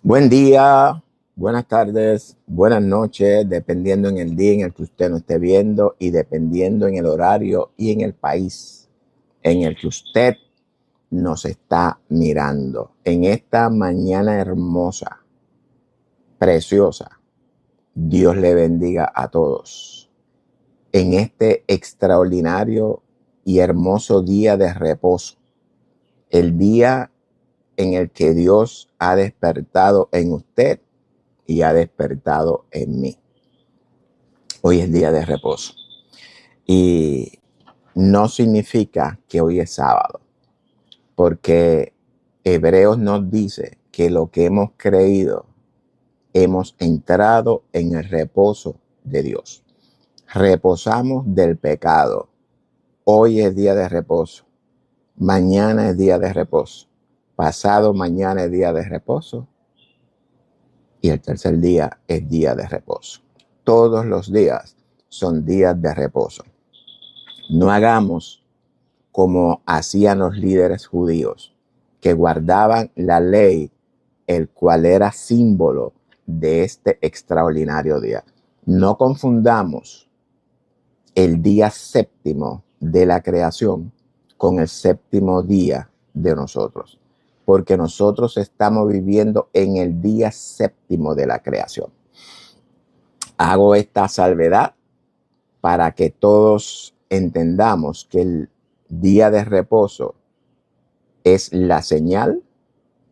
Buen día, buenas tardes, buenas noches, dependiendo en el día en el que usted nos esté viendo y dependiendo en el horario y en el país en el que usted nos está mirando. En esta mañana hermosa, preciosa, Dios le bendiga a todos. En este extraordinario y hermoso día de reposo, el día en el que Dios ha despertado en usted y ha despertado en mí. Hoy es día de reposo y no significa que hoy es sábado, porque Hebreos nos dice que lo que hemos creído, hemos entrado en el reposo de Dios. Reposamos del pecado. Hoy es día de reposo. Mañana es día de reposo. Pasado mañana es día de reposo. Y el tercer día es día de reposo. Todos los días son días de reposo. No hagamos como hacían los líderes judíos, que guardaban la ley, el cual era símbolo de este extraordinario día. No confundamos el día séptimo de la creación con el séptimo día de nosotros, porque nosotros estamos viviendo en el día séptimo de la creación. Hago esta salvedad para que todos entendamos que el día de reposo es la señal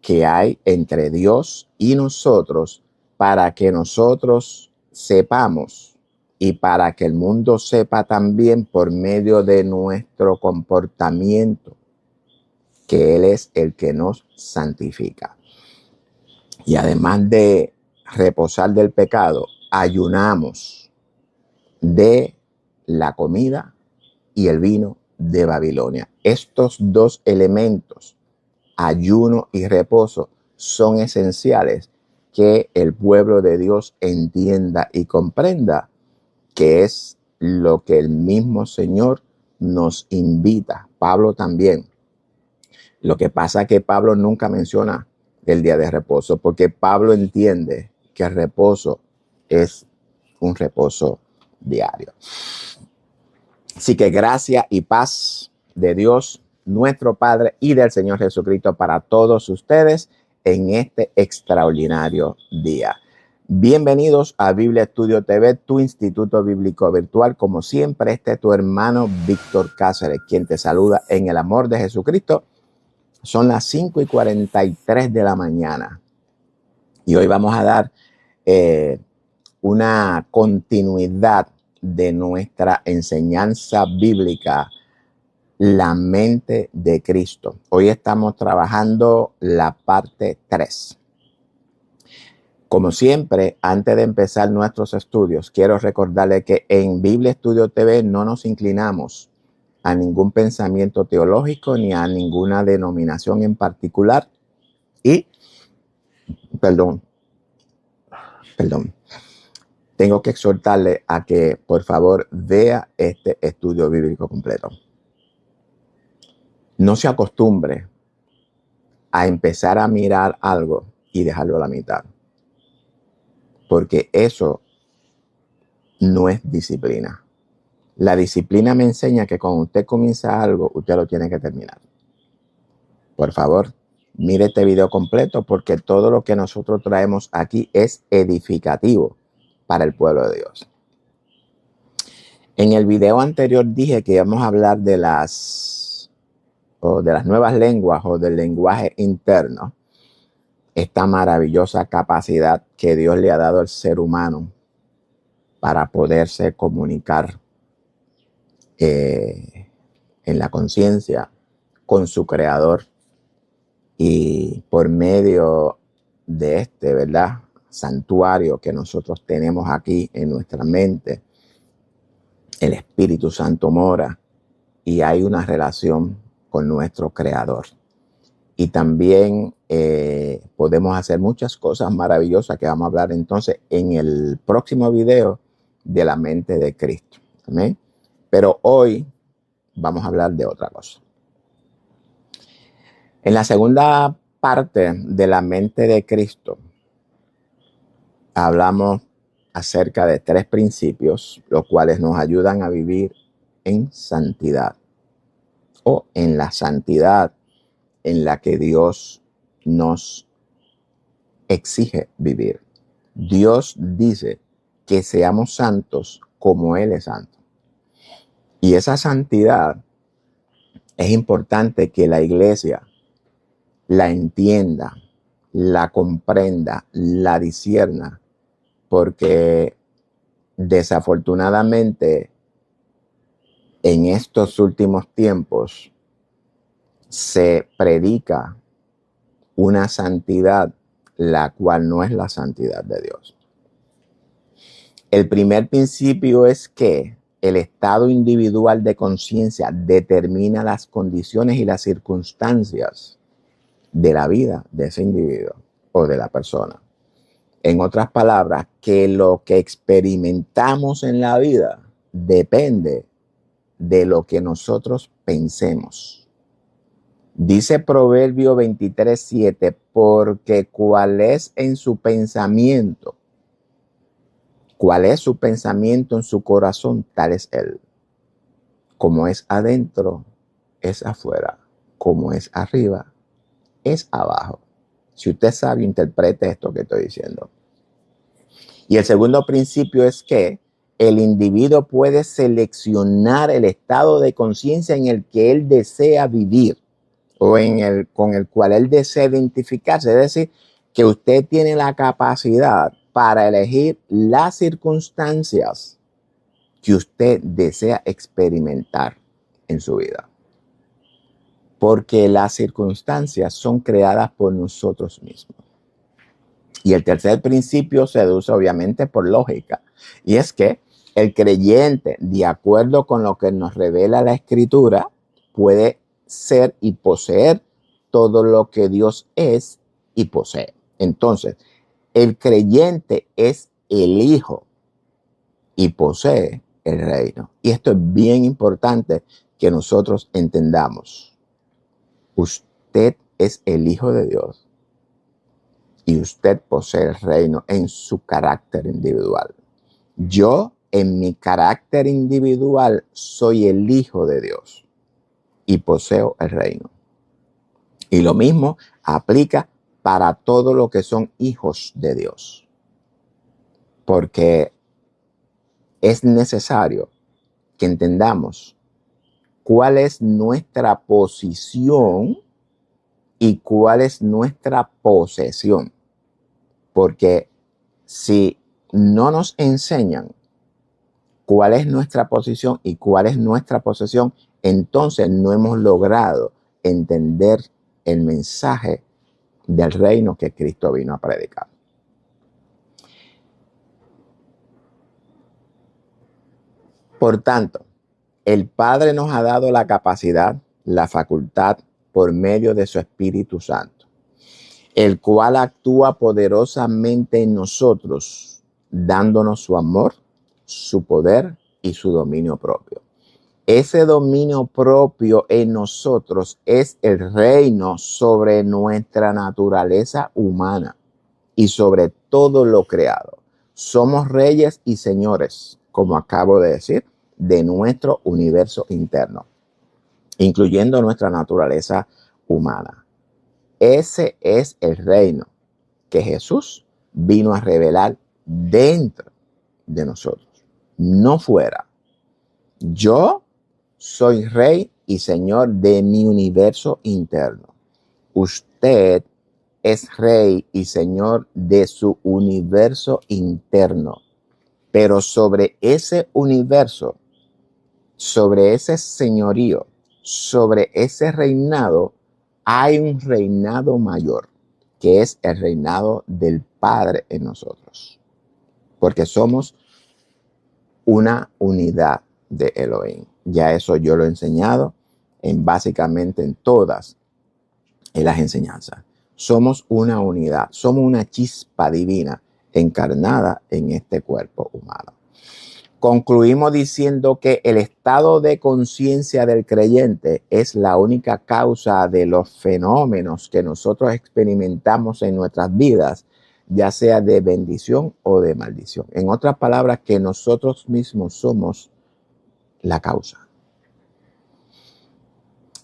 que hay entre Dios y nosotros para que nosotros sepamos y para que el mundo sepa también por medio de nuestro comportamiento que Él es el que nos santifica. Y además de reposar del pecado, ayunamos de la comida y el vino de Babilonia. Estos dos elementos, ayuno y reposo, son esenciales que el pueblo de Dios entienda y comprenda que es lo que el mismo Señor nos invita. Pablo también. Lo que pasa es que Pablo nunca menciona el día de reposo, porque Pablo entiende que el reposo es un reposo diario. Así que gracia y paz de Dios, nuestro Padre, y del Señor Jesucristo para todos ustedes en este extraordinario día. Bienvenidos a Biblia Estudio TV, tu instituto bíblico virtual. Como siempre, este es tu hermano Víctor Cáceres, quien te saluda en el amor de Jesucristo. Son las 5:43 de la mañana y hoy vamos a dar una continuidad de nuestra enseñanza bíblica, la mente de Cristo. Hoy estamos trabajando la parte 3. Como siempre, antes de empezar nuestros estudios, quiero recordarle que en Biblia Estudio TV no nos inclinamos a ningún pensamiento teológico ni a ninguna denominación en particular. Y, perdón, tengo que exhortarle a que, por favor, vea este estudio bíblico completo. No se acostumbre a empezar a mirar algo y dejarlo a la mitad, porque eso no es disciplina. La disciplina me enseña que cuando usted comienza algo, usted lo tiene que terminar. Por favor, mire este video completo, porque todo lo que nosotros traemos aquí es edificativo para el pueblo de Dios. En el video anterior dije que íbamos a hablar de las nuevas lenguas o del lenguaje interno, esta maravillosa capacidad que Dios le ha dado al ser humano para poderse comunicar en la conciencia con su creador, y por medio de este, ¿verdad?, santuario que nosotros tenemos aquí en nuestra mente, el Espíritu Santo mora y hay una relación con nuestro creador. Y también podemos hacer muchas cosas maravillosas que vamos a hablar entonces en el próximo video de la mente de Cristo. ¿Amén? Pero hoy vamos a hablar de otra cosa. En la segunda parte de la mente de Cristo, hablamos acerca de 3 principios, los cuales nos ayudan a vivir en santidad o en la santidad en la que Dios nos exige vivir. Dios dice que seamos santos como Él es santo. Y esa santidad es importante que la iglesia la entienda, la comprenda, la discierna, porque desafortunadamente en estos últimos tiempos se predica una santidad la cual no es la santidad de Dios. El primer principio es que el estado individual de conciencia determina las condiciones y las circunstancias de la vida de ese individuo o de la persona. En otras palabras, que lo que experimentamos en la vida depende de lo que nosotros pensemos. Dice Proverbio 23:7, porque cuál es su pensamiento en su corazón, tal es él. Como es adentro, es afuera. Como es arriba, es abajo. Si usted sabe, interprete esto que estoy diciendo. Y el segundo principio es que el individuo puede seleccionar el estado de conciencia en el que él desea vivir o con el cual él desea identificarse. Es decir, que usted tiene la capacidad para elegir las circunstancias que usted desea experimentar en su vida. Porque las circunstancias son creadas por nosotros mismos. Y el tercer principio se deduce obviamente por lógica. Y es que el creyente, de acuerdo con lo que nos revela la Escritura, puede ser y poseer todo lo que Dios es y posee. Entonces, el creyente es el Hijo y posee el reino. Y esto es bien importante que nosotros entendamos. Usted es el Hijo de Dios y usted posee el reino en su carácter individual. Yo, en mi carácter individual, soy el Hijo de Dios y poseo el reino. Y lo mismo aplica para todo lo que son hijos de Dios. Porque es necesario que entendamos cuál es nuestra posición y cuál es nuestra posesión. Porque si no nos enseñan cuál es nuestra posición y cuál es nuestra posesión, entonces no hemos logrado entender el mensaje del reino que Cristo vino a predicar. Por tanto, el Padre nos ha dado la capacidad, la facultad por medio de su Espíritu Santo, el cual actúa poderosamente en nosotros, dándonos su amor, su poder y su dominio propio. Ese dominio propio en nosotros es el reino sobre nuestra naturaleza humana y sobre todo lo creado. Somos reyes y señores, como acabo de decir, de nuestro universo interno, incluyendo nuestra naturaleza humana. Ese es el reino que Jesús vino a revelar dentro de nosotros, no fuera. Yo soy rey y señor de mi universo interno. Usted es rey y señor de su universo interno. Pero sobre ese universo, sobre ese señorío, sobre ese reinado, hay un reinado mayor, que es el reinado del Padre en nosotros. Porque somos una unidad de Elohim. Ya eso yo lo he enseñado básicamente en todas las enseñanzas. Somos una unidad, somos una chispa divina encarnada en este cuerpo humano. Concluimos diciendo que el estado de conciencia del creyente es la única causa de los fenómenos que nosotros experimentamos en nuestras vidas ya sea de bendición o de maldición. En otras palabras, que nosotros mismos somos la causa.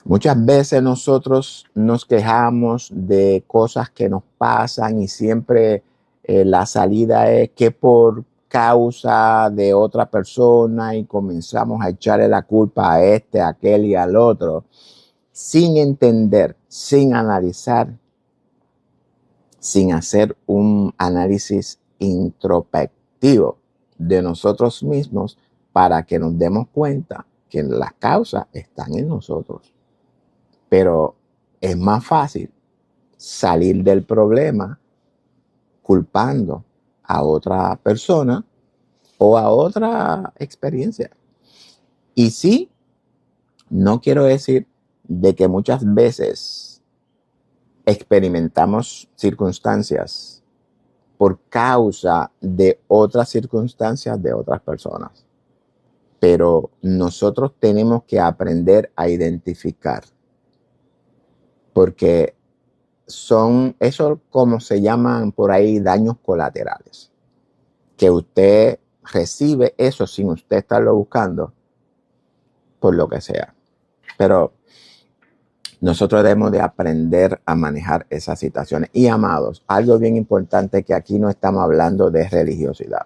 Muchas veces nosotros nos quejamos de cosas que nos pasan y siempre la salida es que por causa de otra persona y comenzamos a echarle la culpa a este, a aquel y al otro, sin entender, sin analizar, sin hacer un análisis introspectivo de nosotros mismos para que nos demos cuenta que las causas están en nosotros. Pero es más fácil salir del problema culpando a otra persona o a otra experiencia. Y sí, no quiero decir de que muchas veces experimentamos circunstancias por causa de otras circunstancias de otras personas. Pero nosotros tenemos que aprender a identificar, porque son, eso como se llaman por ahí, daños colaterales, que usted recibe eso sin usted estarlo buscando, por lo que sea. Pero nosotros debemos de aprender a manejar esas situaciones. Y amados, algo bien importante, que aquí no estamos hablando de religiosidad.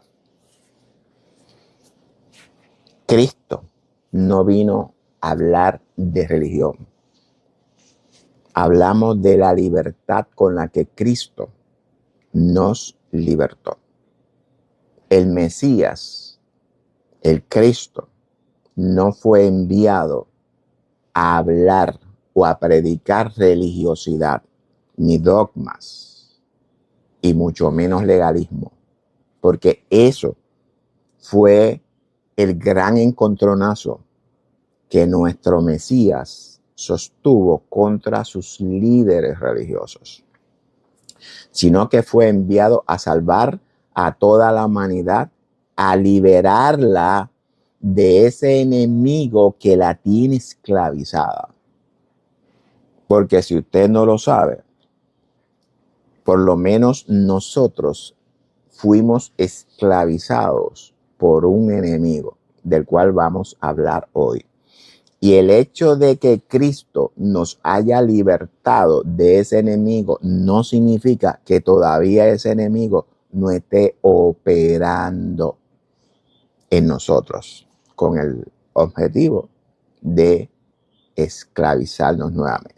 Cristo no vino a hablar de religión. Hablamos de la libertad con la que Cristo nos libertó. El Mesías, el Cristo, no fue enviado a hablar o a predicar religiosidad, ni dogmas, y mucho menos legalismo, porque eso fue el gran encontronazo que nuestro Mesías sostuvo contra sus líderes religiosos, sino que fue enviado a salvar a toda la humanidad, a liberarla de ese enemigo que la tiene esclavizada. Porque si usted no lo sabe, por lo menos nosotros fuimos esclavizados por un enemigo del cual vamos a hablar hoy. Y el hecho de que Cristo nos haya libertado de ese enemigo no significa que todavía ese enemigo no esté operando en nosotros con el objetivo de esclavizarnos nuevamente.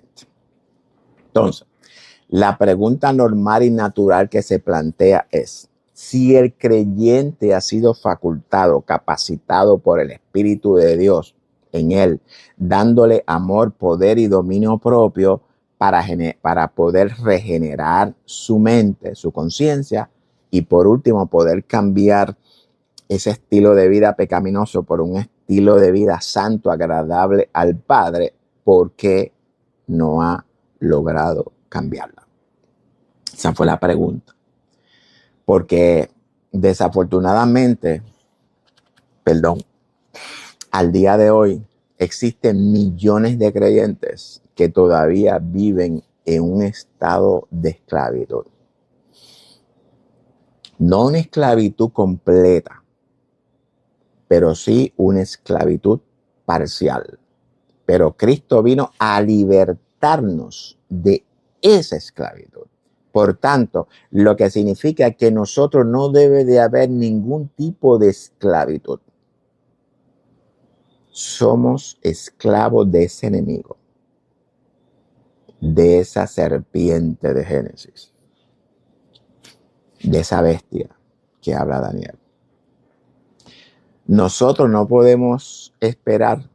Entonces, la pregunta normal y natural que se plantea es: si el creyente ha sido facultado, capacitado por el Espíritu de Dios en él, dándole amor, poder y dominio propio para poder regenerar su mente, su conciencia, y por último poder cambiar ese estilo de vida pecaminoso por un estilo de vida santo, agradable al Padre, ¿por qué no ha logrado cambiarla? Esa fue la pregunta. Porque desafortunadamente, al día de hoy existen millones de creyentes que todavía viven en un estado de esclavitud. No una esclavitud completa, pero sí una esclavitud parcial. Pero Cristo vino a libertarnos de esa esclavitud. Por tanto, lo que significa que nosotros no debe de haber ningún tipo de esclavitud. Somos esclavos de ese enemigo, de esa serpiente de Génesis, de esa bestia que habla Daniel. Nosotros no podemos esperar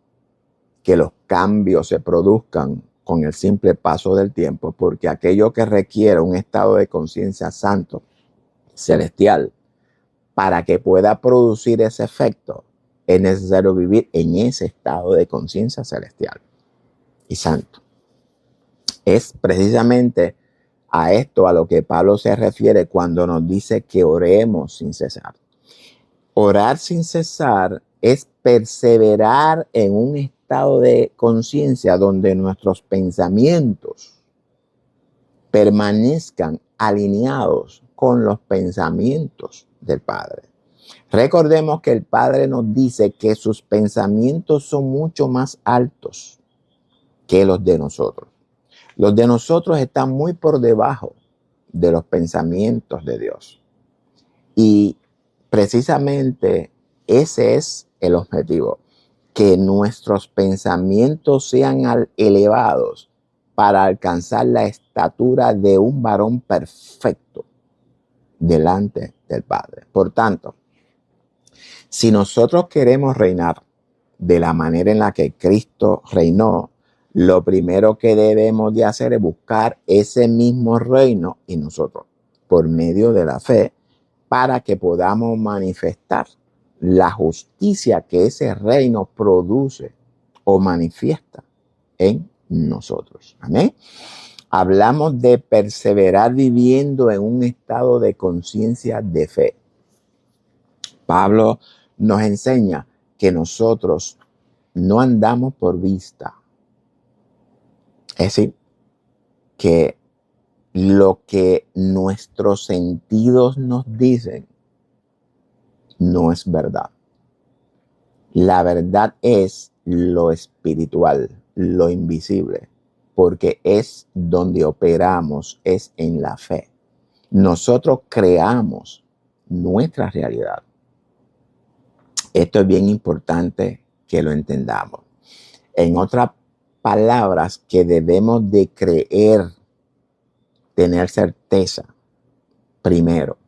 que los cambios se produzcan con el simple paso del tiempo, porque aquello que requiere un estado de conciencia santo, celestial, para que pueda producir ese efecto, es necesario vivir en ese estado de conciencia celestial y santo. Es precisamente a esto a lo que Pablo se refiere cuando nos dice que oremos sin cesar. Orar sin cesar es perseverar en un estado de conciencia donde nuestros pensamientos permanezcan alineados con los pensamientos del Padre. Recordemos que el Padre nos dice que sus pensamientos son mucho más altos que los de nosotros. Los de nosotros están muy por debajo de los pensamientos de Dios. Y precisamente ese es el objetivo, que nuestros pensamientos sean elevados para alcanzar la estatura de un varón perfecto delante del Padre. Por tanto, si nosotros queremos reinar de la manera en la que Cristo reinó, lo primero que debemos de hacer es buscar ese mismo reino en nosotros por medio de la fe para que podamos manifestar la justicia que ese reino produce o manifiesta en nosotros. Amén. Hablamos de perseverar viviendo en un estado de conciencia de fe. Pablo nos enseña que nosotros no andamos por vista. Es decir, que lo que nuestros sentidos nos dicen no es verdad. La verdad es lo espiritual, lo invisible, porque es donde operamos, es en la fe. Nosotros creamos nuestra realidad. Esto es bien importante que lo entendamos. En otras palabras, que debemos de creer, tener certeza, primero,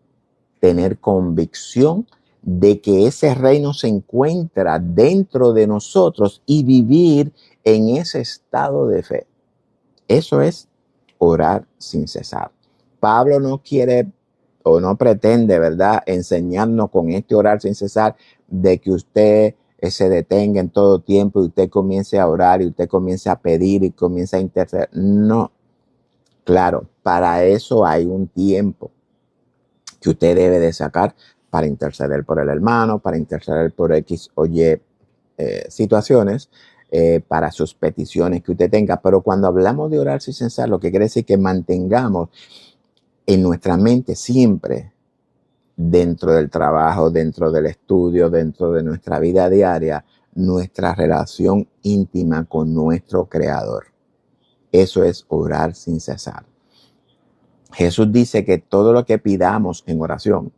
tener convicción de que ese reino se encuentra dentro de nosotros y vivir en ese estado de fe. Eso es orar sin cesar. Pablo no quiere o no pretende, ¿verdad?, enseñarnos con este orar sin cesar de que usted se detenga en todo tiempo y usted comience a orar y usted comience a pedir y comience a interceder. No. Claro, para eso hay un tiempo que usted debe de sacar para interceder por el hermano, para interceder por X o Y situaciones, para sus peticiones que usted tenga. Pero cuando hablamos de orar sin cesar, lo que quiere decir que mantengamos en nuestra mente siempre, dentro del trabajo, dentro del estudio, dentro de nuestra vida diaria, nuestra relación íntima con nuestro Creador. Eso es orar sin cesar. Jesús dice que todo lo que pidamos en oración,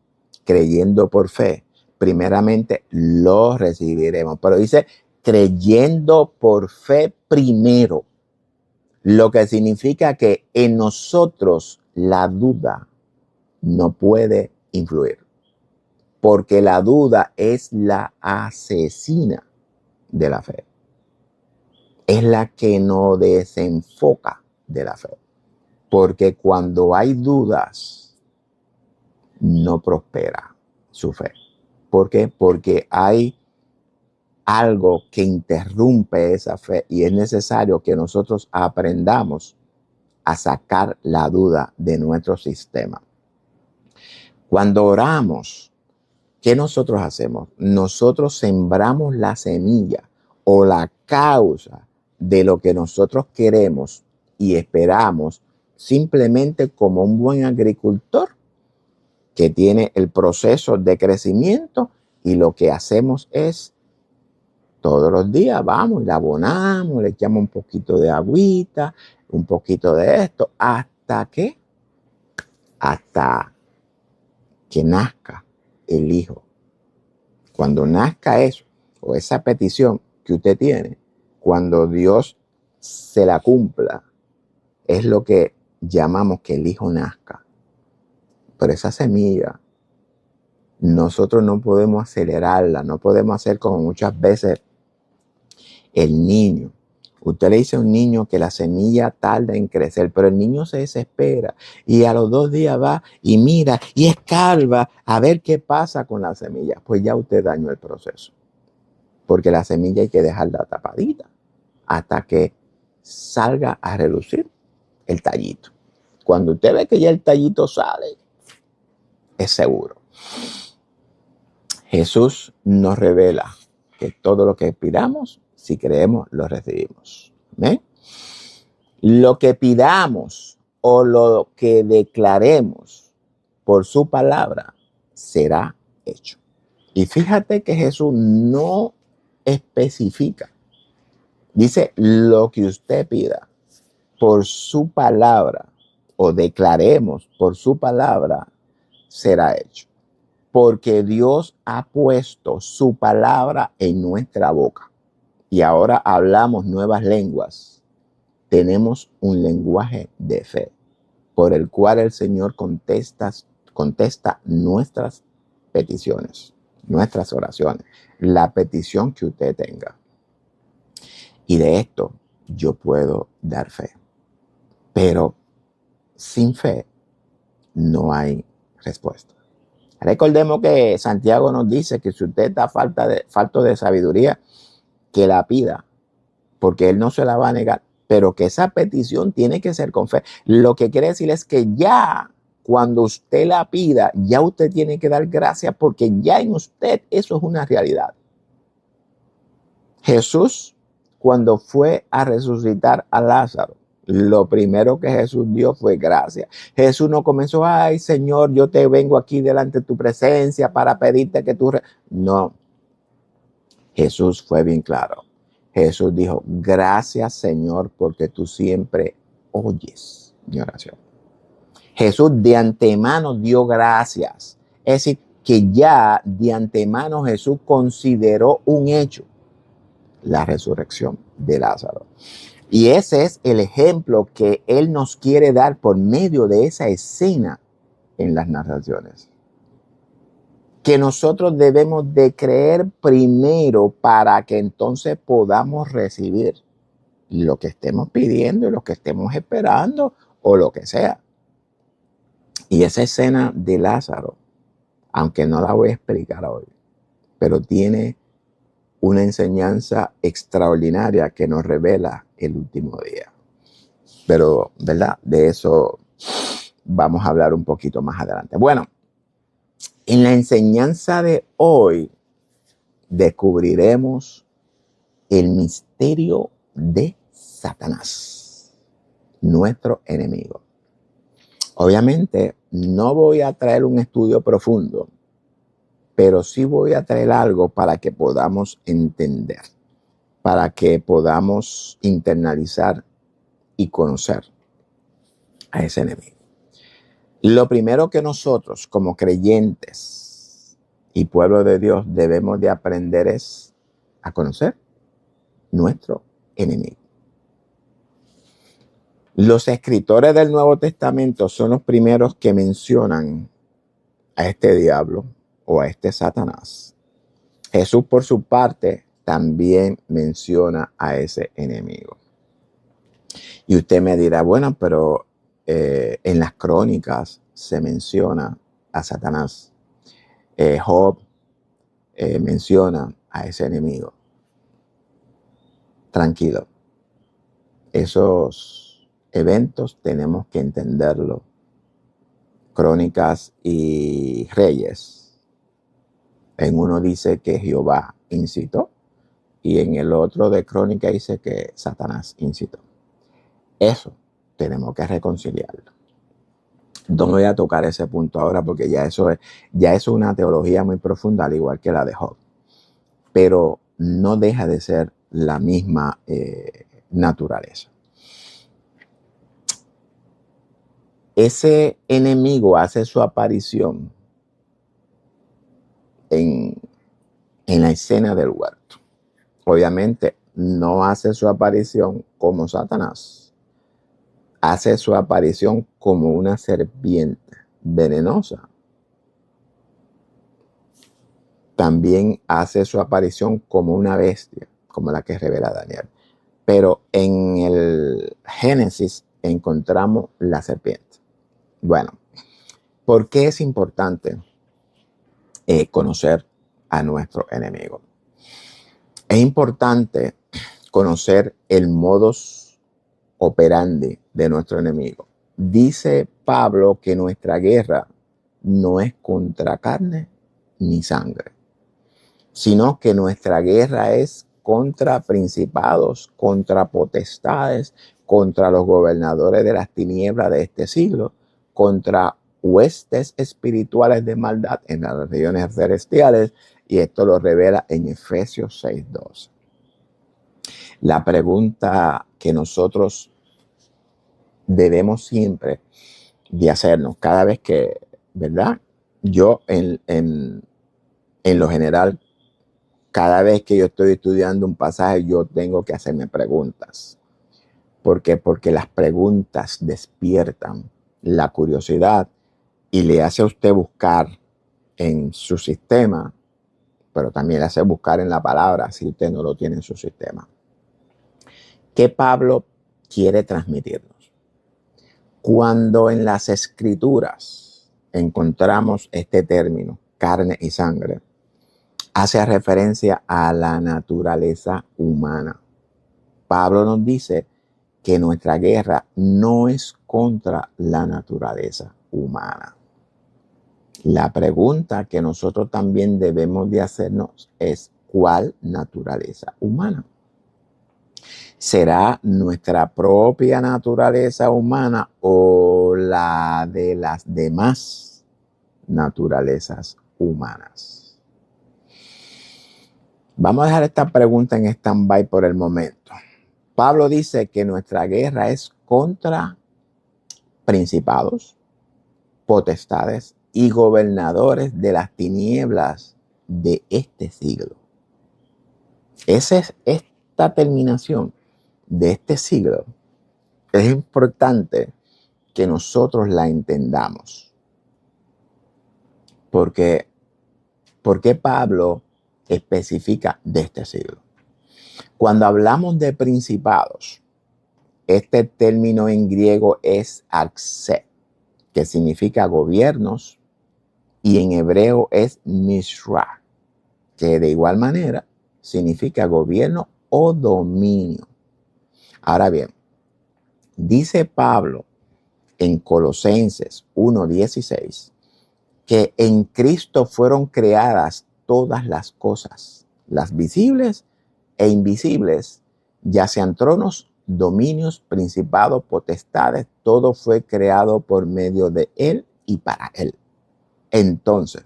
creyendo por fe, primeramente lo recibiremos. Pero dice creyendo por fe primero, lo que significa que en nosotros la duda no puede influir, porque la duda es la asesina de la fe. Es la que nos desenfoca de la fe. Porque cuando hay dudas, no prospera su fe. ¿Por qué? Porque hay algo que interrumpe esa fe y es necesario que nosotros aprendamos a sacar la duda de nuestro sistema. Cuando oramos, ¿qué nosotros hacemos? Nosotros sembramos la semilla o la causa de lo que nosotros queremos y esperamos, simplemente como un buen agricultor que tiene el proceso de crecimiento y lo que hacemos es todos los días vamos y la abonamos, le echamos un poquito de agüita, un poquito de esto, hasta que nazca el hijo. Cuando nazca eso o esa petición que usted tiene, cuando Dios se la cumpla, es lo que llamamos que el hijo nazca. Pero esa semilla, nosotros no podemos acelerarla, no podemos hacer como muchas veces el niño. Usted le dice a un niño que la semilla tarda en crecer, pero el niño se desespera y a los 2 días va y mira y escarba a ver qué pasa con la semilla. Pues ya usted dañó el proceso, porque la semilla hay que dejarla tapadita hasta que salga a relucir el tallito. Cuando usted ve que ya el tallito sale, es seguro. Jesús nos revela que todo lo que pidamos, si creemos, lo recibimos. ¿Amén? Lo que pidamos o lo que declaremos por su palabra será hecho. Y fíjate que Jesús no especifica. Dice, lo que usted pida por su palabra o declaremos por su palabra será hecho. Porque Dios ha puesto su palabra en nuestra boca. Y ahora hablamos nuevas lenguas. Tenemos un lenguaje de fe por el cual el Señor contesta nuestras peticiones, nuestras oraciones, la petición que usted tenga. Y de esto yo puedo dar fe. Pero sin fe no hay respuesta. Recordemos que Santiago nos dice que si usted está falto de sabiduría, que la pida, porque Él no se la va a negar, pero que esa petición tiene que ser con fe. Lo que quiere decir es que ya cuando usted la pida, ya usted tiene que dar gracias porque ya en usted eso es una realidad. Jesús, cuando fue a resucitar a Lázaro, lo primero que Jesús dio fue gracias. Jesús no comenzó, ay Señor, yo te vengo aquí delante de tu presencia para pedirte que tú... No, Jesús fue bien claro. Jesús dijo, gracias Señor, porque tú siempre oyes mi oración. Jesús de antemano dio gracias. Es decir, que ya de antemano Jesús consideró un hecho, la resurrección de Lázaro. Y ese es el ejemplo que Él nos quiere dar por medio de esa escena en las narraciones. Que nosotros debemos de creer primero para que entonces podamos recibir lo que estemos pidiendo y lo que estemos esperando o lo que sea. Y esa escena de Lázaro, aunque no la voy a explicar hoy, pero tiene una enseñanza extraordinaria que nos revela el último día. Pero, ¿verdad? De eso vamos a hablar un poquito más adelante. Bueno, en la enseñanza de hoy descubriremos el misterio de Satanás, nuestro enemigo. Obviamente, no voy a traer un estudio profundo, pero sí voy a traer algo para que podamos entender, para que podamos internalizar y conocer a ese enemigo. Lo primero que nosotros como creyentes y pueblo de Dios debemos de aprender es a conocer nuestro enemigo. Los escritores del Nuevo Testamento son los primeros que mencionan a este diablo o a este Satanás. Jesús, por su parte, también menciona a ese enemigo. Y usted me dirá, bueno, pero en las crónicas se menciona a Satanás. Job menciona a ese enemigo. Tranquilo. Esos eventos tenemos que entenderlo. Crónicas y Reyes. En uno dice que Jehová incitó y en el otro de Crónica dice que Satanás incitó. Eso tenemos que reconciliarlo. No voy a tocar ese punto ahora porque ya eso es una teología muy profunda, al igual que la de Job. Pero no deja de ser la misma naturaleza. Ese enemigo hace su aparición en la escena del huerto. Obviamente no hace su aparición como Satanás. Hace su aparición como una serpiente venenosa. También hace su aparición como una bestia, como la que revela Daniel. Pero en el Génesis encontramos la serpiente. Bueno, ¿por qué es importante conocer a nuestro enemigo? Es importante conocer el modus operandi de nuestro enemigo. Dice Pablo que nuestra guerra no es contra carne ni sangre, sino que nuestra guerra es contra principados, contra potestades, contra los gobernadores de las tinieblas de este siglo, contra huestes espirituales de maldad en las regiones celestiales, y esto lo revela en Efesios 6:12. La pregunta que nosotros debemos siempre de hacernos cada vez que, ¿verdad? Yo en lo general, cada vez que yo estoy estudiando un pasaje, yo tengo que hacerme preguntas. ¿Por qué? Porque las preguntas despiertan la curiosidad y le hace a usted buscar en su sistema, pero también le hace buscar en la palabra si usted no lo tiene en su sistema. ¿Qué Pablo quiere transmitirnos? Cuando en las Escrituras encontramos este término, carne y sangre, hace referencia a la naturaleza humana. Pablo nos dice que nuestra guerra no es contra la naturaleza humana. La pregunta que nosotros también debemos de hacernos es: ¿cuál naturaleza humana? ¿Será nuestra propia naturaleza humana o la de las demás naturalezas humanas? Vamos a dejar esta pregunta en stand-by por el momento. Pablo dice que nuestra guerra es contra principados, potestades y gobernadores de las tinieblas de este siglo. Esta terminación de este siglo es importante que nosotros la entendamos. ¿Por qué Pablo especifica de este siglo? Cuando hablamos de principados, este término en griego es arxe, que significa gobiernos, y en hebreo es mishra, que de igual manera significa gobierno o dominio. Ahora bien, dice Pablo en Colosenses 1:16 que en Cristo fueron creadas todas las cosas, las visibles e invisibles, ya sean tronos, dominios, principados, potestades, todo fue creado por medio de Él y para Él. Entonces,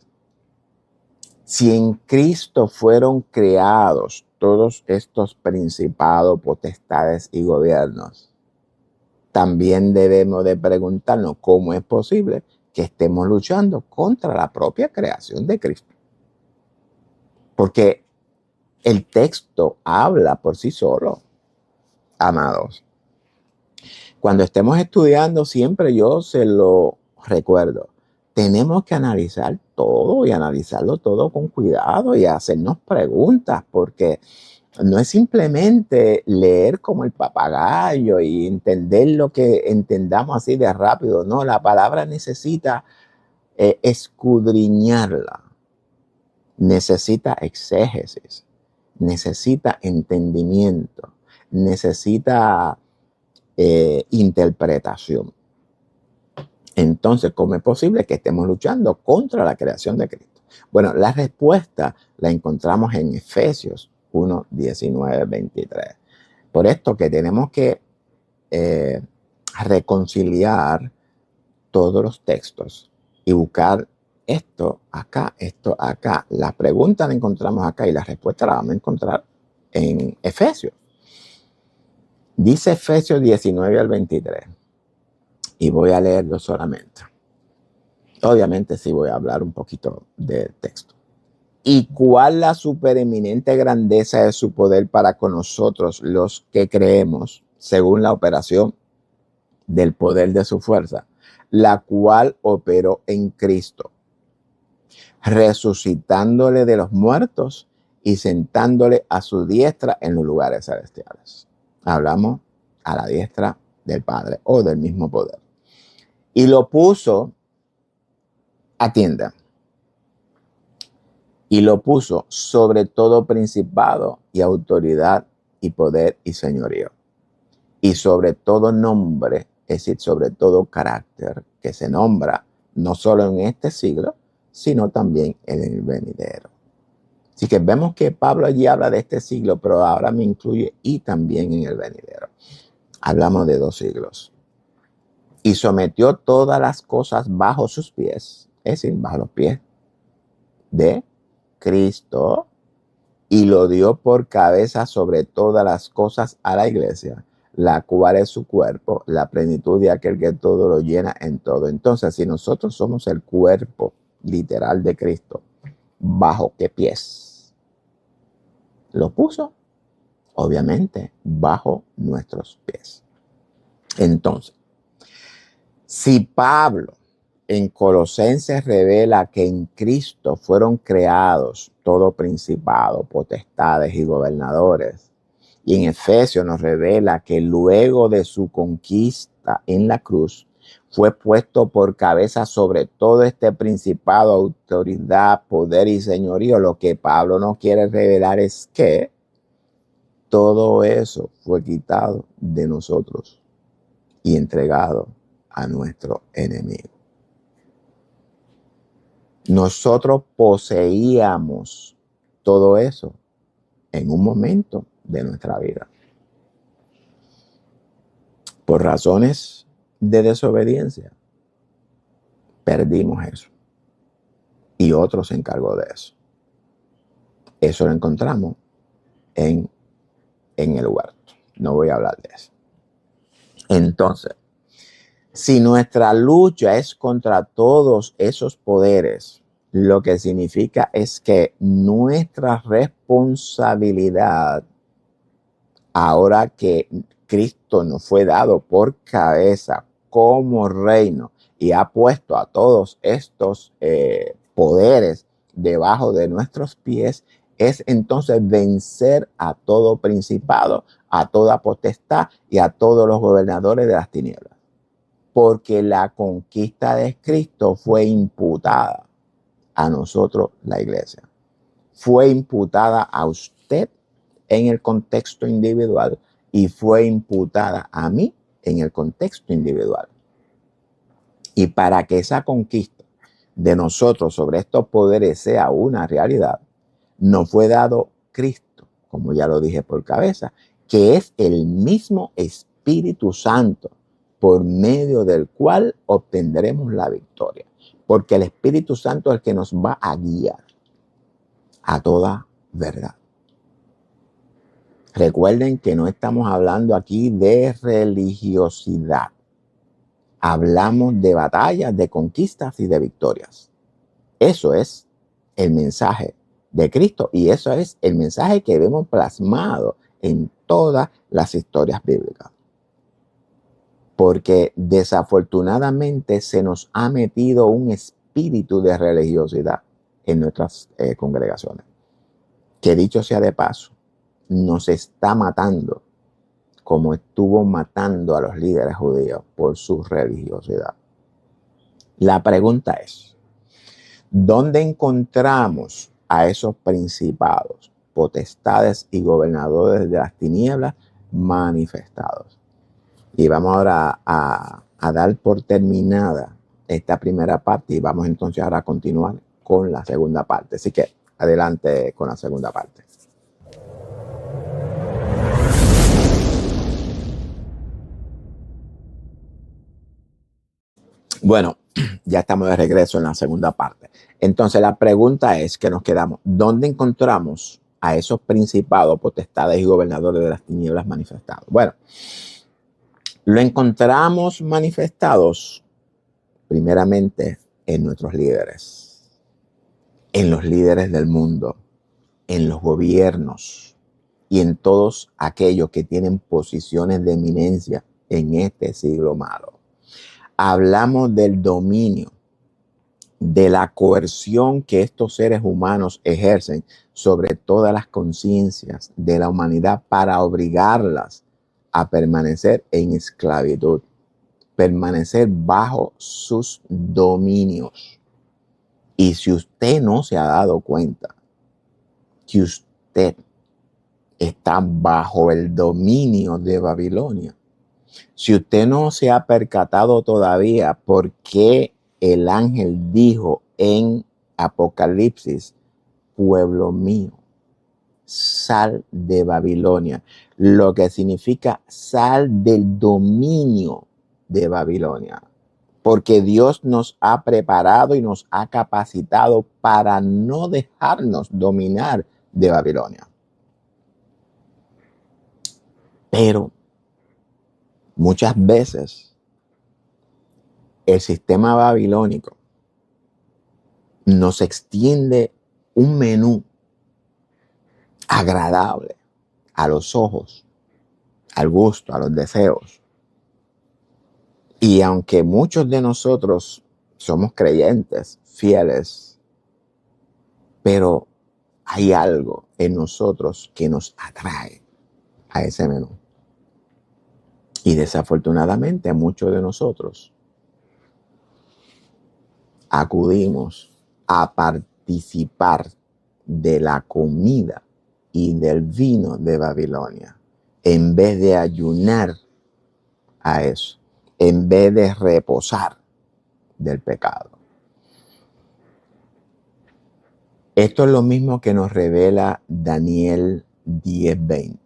si en Cristo fueron creados todos estos principados, potestades y gobiernos, también debemos de preguntarnos cómo es posible que estemos luchando contra la propia creación de Cristo. Porque el texto habla por sí solo, amados. Cuando estemos estudiando, siempre yo se lo recuerdo, tenemos que analizar todo y analizarlo todo con cuidado y hacernos preguntas, porque no es simplemente leer como el papagayo y entender lo que entendamos así de rápido. No, la palabra necesita escudriñarla, necesita exégesis, necesita entendimiento, necesita interpretación. Entonces, ¿cómo es posible que estemos luchando contra la creación de Cristo? Bueno, la respuesta la encontramos en Efesios 1:19-23. Por esto que tenemos que reconciliar todos los textos y buscar esto acá. La pregunta la encontramos acá y la respuesta la vamos a encontrar en Efesios. Dice Efesios 19:23. Y voy a leerlo solamente. Obviamente sí voy a hablar un poquito del texto. ¿Y cuál la supereminente grandeza de su poder para con nosotros los que creemos, según la operación del poder de su fuerza, la cual operó en Cristo, resucitándole de los muertos y sentándole a su diestra en los lugares celestiales? Hablamos a la diestra del Padre o del mismo poder. Y lo puso, atienda, y lo puso sobre todo principado y autoridad y poder y señorío, y sobre todo nombre, es decir, sobre todo carácter que se nombra no solo en este siglo, sino también en el venidero. Así que vemos que Pablo allí habla de este siglo, pero ahora me incluye y también en el venidero. Hablamos de 2 siglos. y sometió todas las cosas bajo sus pies, es decir, bajo los pies de Cristo, y lo dio por cabeza sobre todas las cosas a la iglesia, la cual es su cuerpo, la plenitud de aquel que todo lo llena en todo. Entonces, si nosotros somos el cuerpo literal de Cristo, ¿bajo qué pies lo puso? Obviamente, bajo nuestros pies. Entonces, si Pablo en Colosenses revela que en Cristo fueron creados todo principado, potestades y gobernadores, y en Efesios nos revela que luego de su conquista en la cruz, fue puesto por cabeza sobre todo este principado, autoridad, poder y señorío, lo que Pablo nos quiere revelar es que todo eso fue quitado de nosotros y entregado a nuestro enemigo. Nosotros poseíamos todo eso en un momento de nuestra vida. Por razones de desobediencia, perdimos eso. Y otro se encargó de eso. Eso lo encontramos en el huerto. No voy a hablar de eso. Entonces, si nuestra lucha es contra todos esos poderes, lo que significa es que nuestra responsabilidad, ahora que Cristo nos fue dado por cabeza como reino y ha puesto a todos estos poderes debajo de nuestros pies, es entonces vencer a todo principado, a toda potestad y a todos los gobernadores de las tinieblas. Porque la conquista de Cristo fue imputada a nosotros, la iglesia. Fue imputada a usted en el contexto individual y fue imputada a mí en el contexto individual. Y para que esa conquista de nosotros sobre estos poderes sea una realidad, nos fue dado Cristo, como ya lo dije por cabeza, que es el mismo Espíritu Santo por medio del cual obtendremos la victoria. Porque el Espíritu Santo es el que nos va a guiar a toda verdad. Recuerden que no estamos hablando aquí de religiosidad. Hablamos de batallas, de conquistas y de victorias. Eso es el mensaje de Cristo y eso es el mensaje que vemos plasmado en todas las historias bíblicas. Porque desafortunadamente se nos ha metido un espíritu de religiosidad en nuestras congregaciones, que dicho sea de paso, nos está matando como estuvo matando a los líderes judíos por su religiosidad. La pregunta es, ¿dónde encontramos a esos principados, potestades y gobernadores de las tinieblas manifestados? Y vamos ahora a dar por terminada esta primera parte y vamos entonces ahora a continuar con la segunda parte. Así que adelante con la segunda parte. Bueno, ya estamos de regreso en la segunda parte. Entonces la pregunta es que nos quedamos, ¿dónde encontramos a esos principados, potestades y gobernadores de las tinieblas manifestados? Bueno, lo encontramos manifestados primeramente en nuestros líderes, en los líderes del mundo, en los gobiernos y en todos aquellos que tienen posiciones de eminencia en este siglo malo. Hablamos del dominio, de la coerción que estos seres humanos ejercen sobre todas las conciencias de la humanidad para obligarlas a permanecer en esclavitud, permanecer bajo sus dominios. Y si usted no se ha dado cuenta que usted está bajo el dominio de Babilonia, si usted no se ha percatado todavía por qué el ángel dijo en Apocalipsis, pueblo mío, sal de Babilonia, lo que significa sal del dominio de Babilonia, porque Dios nos ha preparado y nos ha capacitado para no dejarnos dominar de Babilonia. Pero muchas veces el sistema babilónico nos extiende un menú agradable a los ojos, al gusto, a los deseos. Y aunque muchos de nosotros somos creyentes, fieles, pero hay algo en nosotros que nos atrae a ese menú. Y desafortunadamente muchos de nosotros acudimos a participar de la comida y del vino de Babilonia, en vez de ayunar a eso, en vez de reposar del pecado. Esto es lo mismo que nos revela Daniel 10:20,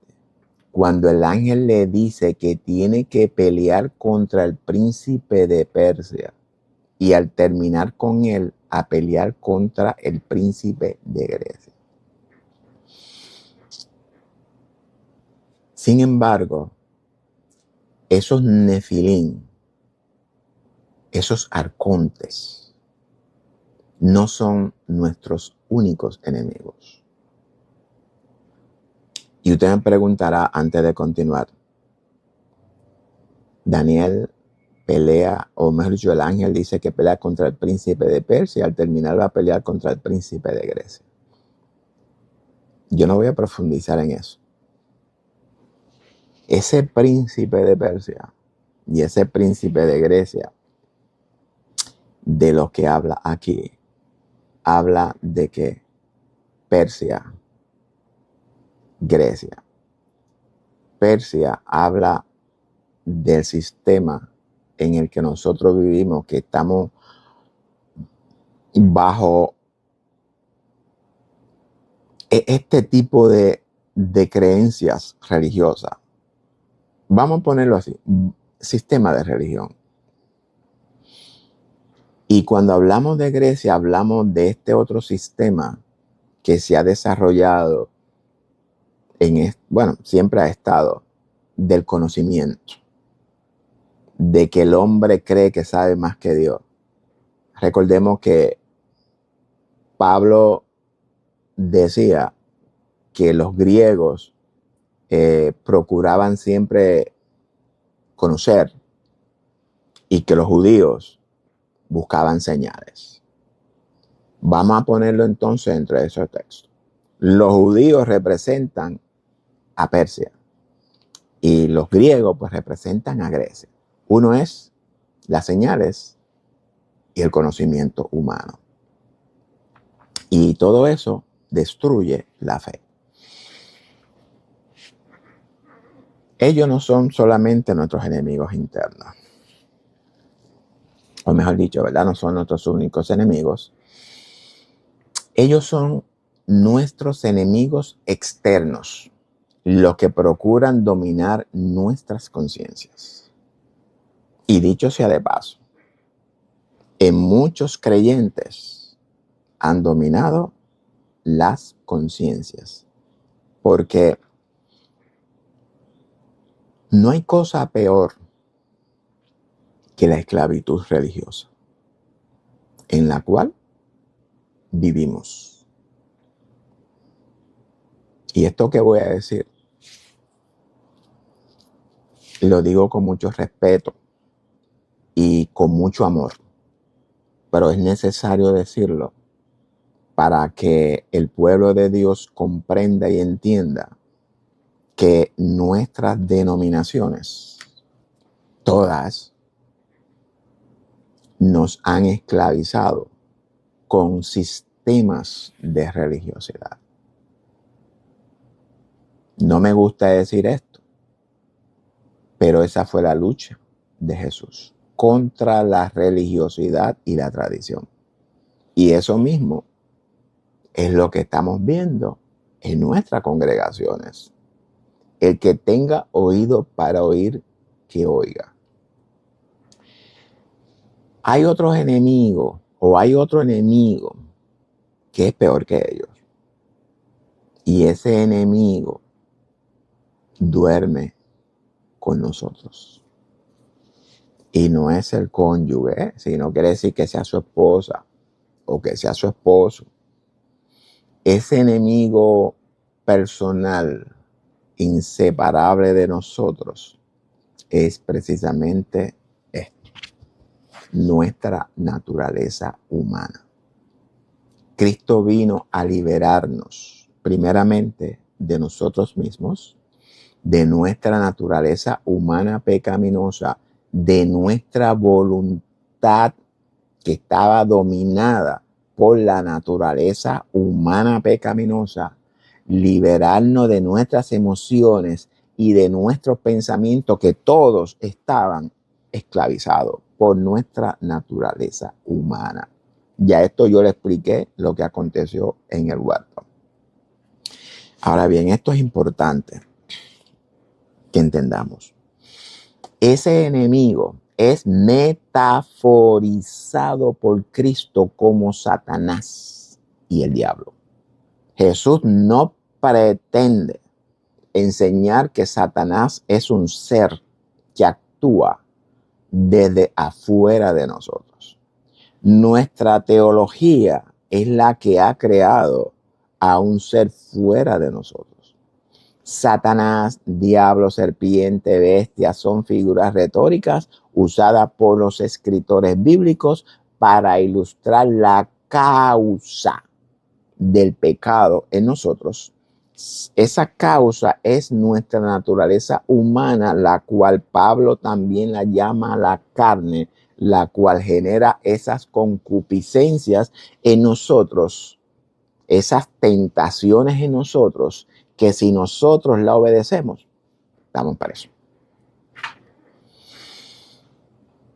cuando el ángel le dice que tiene que pelear contra el príncipe de Persia y al terminar con él, a pelear contra el príncipe de Grecia. Sin embargo, esos nefilín, esos arcontes, no son nuestros únicos enemigos. Y usted me preguntará antes de continuar, Daniel pelea, o mejor dicho, el ángel dice que pelea contra el príncipe de Persia y al terminar va a pelear contra el príncipe de Grecia. Yo no voy a profundizar en eso. Ese príncipe de Persia y ese príncipe de Grecia, de lo que habla aquí, habla de que Persia, Grecia. Persia habla del sistema en el que nosotros vivimos, que estamos bajo este tipo de creencias religiosas. Vamos a ponerlo así, sistema de religión. Y cuando hablamos de Grecia, hablamos de este otro sistema que se ha desarrollado siempre ha estado del conocimiento, de que el hombre cree que sabe más que Dios. Recordemos que Pablo decía que los griegos procuraban siempre conocer y que los judíos buscaban señales. Vamos a ponerlo entonces entre esos textos. Los judíos representan a Persia y los griegos pues representan a Grecia. Uno es las señales y el conocimiento humano. Y todo eso destruye la fe. Ellos no son solamente nuestros enemigos internos. O mejor dicho, ¿verdad? No son nuestros únicos enemigos. Ellos son nuestros enemigos externos, los que procuran dominar nuestras conciencias. Y dicho sea de paso, en muchos creyentes han dominado las conciencias, porque no hay cosa peor que la esclavitud religiosa, en la cual vivimos. Y esto que voy a decir, lo digo con mucho respeto y con mucho amor, pero es necesario decirlo para que el pueblo de Dios comprenda y entienda que nuestras denominaciones, todas, nos han esclavizado con sistemas de religiosidad. No me gusta decir esto, pero esa fue la lucha de Jesús contra la religiosidad y la tradición. Y eso mismo es lo que estamos viendo en nuestras congregaciones. El que tenga oído para oír, que oiga. Hay otros enemigos o hay otro enemigo que es peor que ellos. Y ese enemigo duerme con nosotros. Y no es el cónyuge, sino quiere decir que sea su esposa o que sea su esposo. Ese enemigo personal, inseparable de nosotros, es precisamente esto, nuestra naturaleza humana. Cristo vino a liberarnos, primeramente, de nosotros mismos, de nuestra naturaleza humana pecaminosa, de nuestra voluntad que estaba dominada por la naturaleza humana pecaminosa, liberarnos de nuestras emociones y de nuestros pensamientos que todos estaban esclavizados por nuestra naturaleza humana. Ya esto yo le expliqué lo que aconteció en el huerto. Ahora bien, esto es importante que entendamos. Ese enemigo es metaforizado por Cristo como Satanás y el diablo. Jesús no pretende enseñar que Satanás es un ser que actúa desde afuera de nosotros. Nuestra teología es la que ha creado a un ser fuera de nosotros. Satanás, diablo, serpiente, bestia son figuras retóricas usadas por los escritores bíblicos para ilustrar la causa del pecado en nosotros. Esa causa es nuestra naturaleza humana, la cual Pablo también la llama la carne, la cual genera esas concupiscencias en nosotros, esas tentaciones en nosotros, que si nosotros la obedecemos, estamos presos.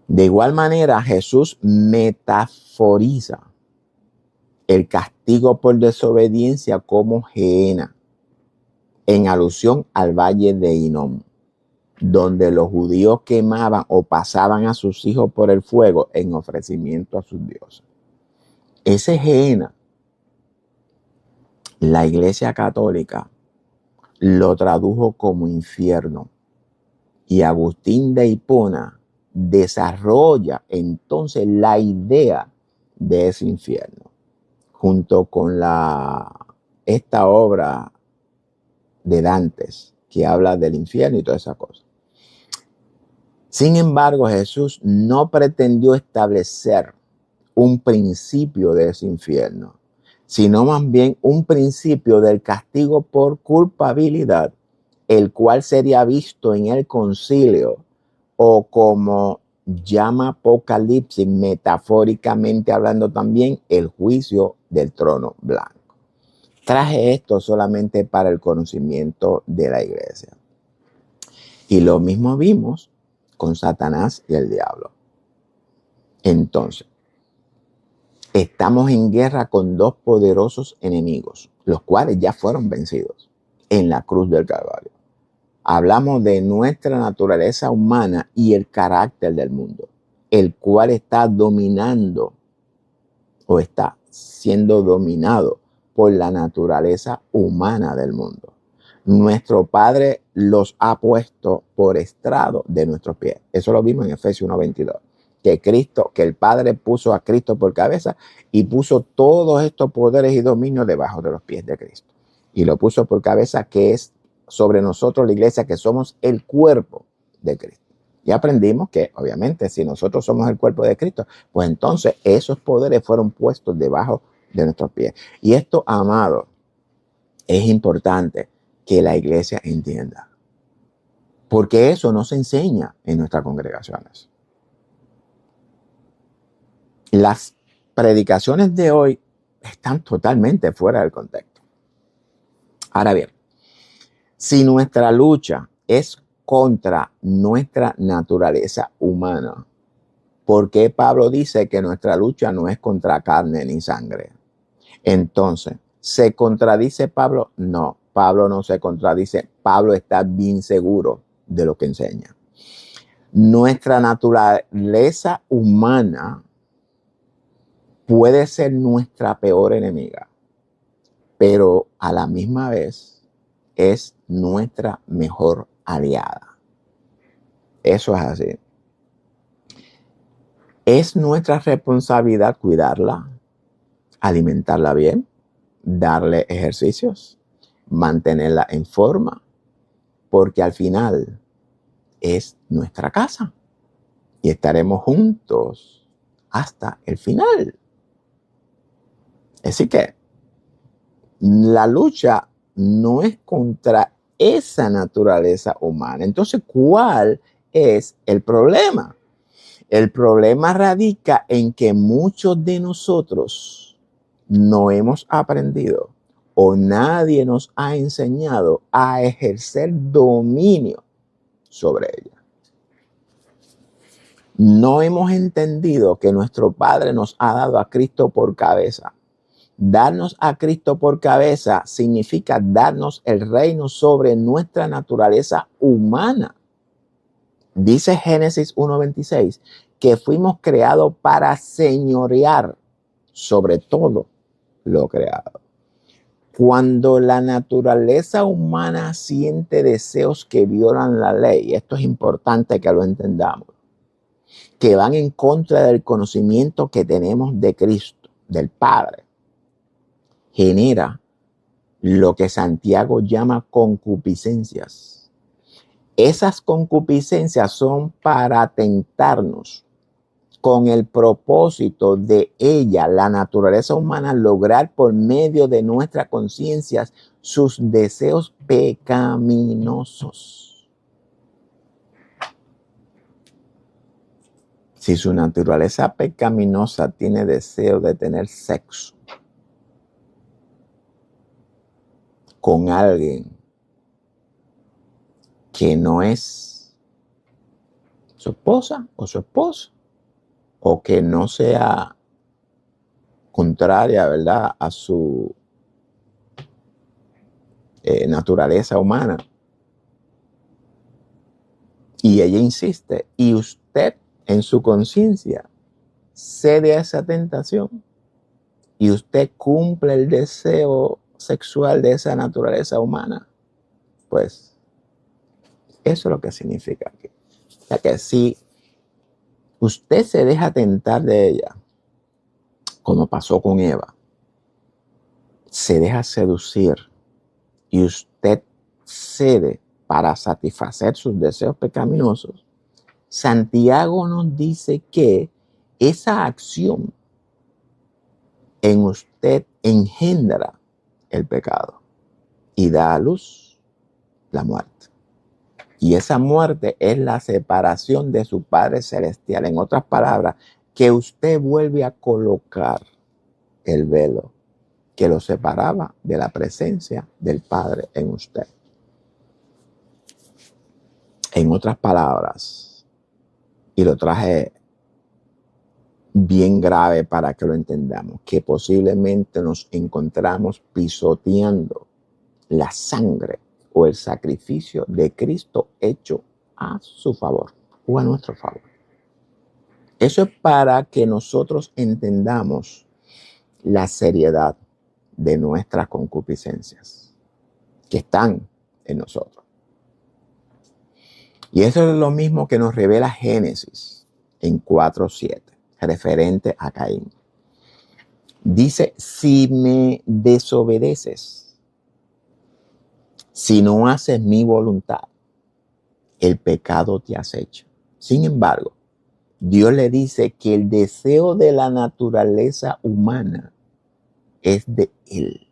De igual manera, Jesús metaforiza el castigo por desobediencia como Gehenna, en alusión al valle de Hinnom, donde los judíos quemaban o pasaban a sus hijos por el fuego en ofrecimiento a sus dioses. Ese Gehenna, la Iglesia Católica lo tradujo como infierno, y Agustín de Hipona desarrolla entonces la idea de ese infierno, junto con esta obra de Dantes, que habla del infierno y todas esas cosas. Sin embargo, Jesús no pretendió establecer un principio de ese infierno, sino más bien un principio del castigo por culpabilidad, el cual sería visto en el concilio, o como llama Apocalipsis, metafóricamente hablando también, el juicio del trono blanco. Traje esto solamente para el conocimiento de la iglesia. Y lo mismo vimos con Satanás y el diablo. Entonces, estamos en guerra con dos poderosos enemigos, los cuales ya fueron vencidos en la cruz del Calvario. Hablamos de nuestra naturaleza humana y el carácter del mundo, el cual está dominando o está siendo dominado por la naturaleza humana del mundo. Nuestro Padre los ha puesto por estrado de nuestros pies. Eso lo vimos en Efesios 1:22. Que el Padre puso a Cristo por cabeza y puso todos estos poderes y dominios debajo de los pies de Cristo. Y lo puso por cabeza, que es sobre nosotros la iglesia, que somos el cuerpo de Cristo. Y aprendimos que, obviamente, si nosotros somos el cuerpo de Cristo, pues entonces esos poderes fueron puestos debajo de nuestros pies. Y esto, amado, es importante que la iglesia entienda, porque eso no se enseña en nuestras congregaciones. Las predicaciones de hoy están totalmente fuera del contexto. Ahora bien, si nuestra lucha es contra nuestra naturaleza humana, ¿por qué Pablo dice que nuestra lucha no es contra carne ni sangre? Entonces, ¿se contradice Pablo? No, Pablo no se contradice. Pablo está bien seguro de lo que enseña. Nuestra naturaleza humana puede ser nuestra peor enemiga, pero a la misma vez es nuestra mejor aliada. Eso es así. Es nuestra responsabilidad cuidarla, alimentarla bien, darle ejercicios, mantenerla en forma, porque al final es nuestra casa y estaremos juntos hasta el final. Así que la lucha no es contra esa naturaleza humana. Entonces, ¿cuál es el problema? El problema radica en que muchos de nosotros no hemos aprendido o nadie nos ha enseñado a ejercer dominio sobre ella. No hemos entendido que nuestro Padre nos ha dado a Cristo por cabeza. Darnos a Cristo por cabeza significa darnos el reino sobre nuestra naturaleza humana. Dice Génesis 1:26 que fuimos creados para señorear sobre todo lo creado. Cuando la naturaleza humana siente deseos que violan la ley, esto es importante que lo entendamos, que van en contra del conocimiento que tenemos de Cristo, del Padre, genera lo que Santiago llama concupiscencias. Esas concupiscencias son para tentarnos con el propósito de ella, la naturaleza humana, lograr por medio de nuestras conciencias sus deseos pecaminosos. Si su naturaleza pecaminosa tiene deseo de tener sexo con alguien que no es su esposa o su esposo, o que no sea contraria, ¿verdad?, a su naturaleza humana, y ella insiste, y usted en su conciencia cede a esa tentación, y usted cumple el deseo sexual de esa naturaleza humana, pues eso es lo que significa aquí. O sea que si usted se deja tentar de ella, como pasó con Eva, se deja seducir y usted cede para satisfacer sus deseos pecaminosos, Santiago nos dice que esa acción en usted engendra el pecado y da a luz la muerte. Y esa muerte es la separación de su Padre Celestial. En otras palabras, que usted vuelve a colocar el velo que lo separaba de la presencia del Padre en usted. En otras palabras, y lo traje bien grave para que lo entendamos, que posiblemente nos encontramos pisoteando la sangre o el sacrificio de Cristo hecho a su favor o a nuestro favor. Eso es para que nosotros entendamos la seriedad de nuestras concupiscencias que están en nosotros. Y eso es lo mismo que nos revela Génesis en 4:7, referente a Caín. Dice, si me desobedeces, si no haces mi voluntad, el pecado te acecha. Sin embargo, Dios le dice que el deseo de la naturaleza humana es de Él.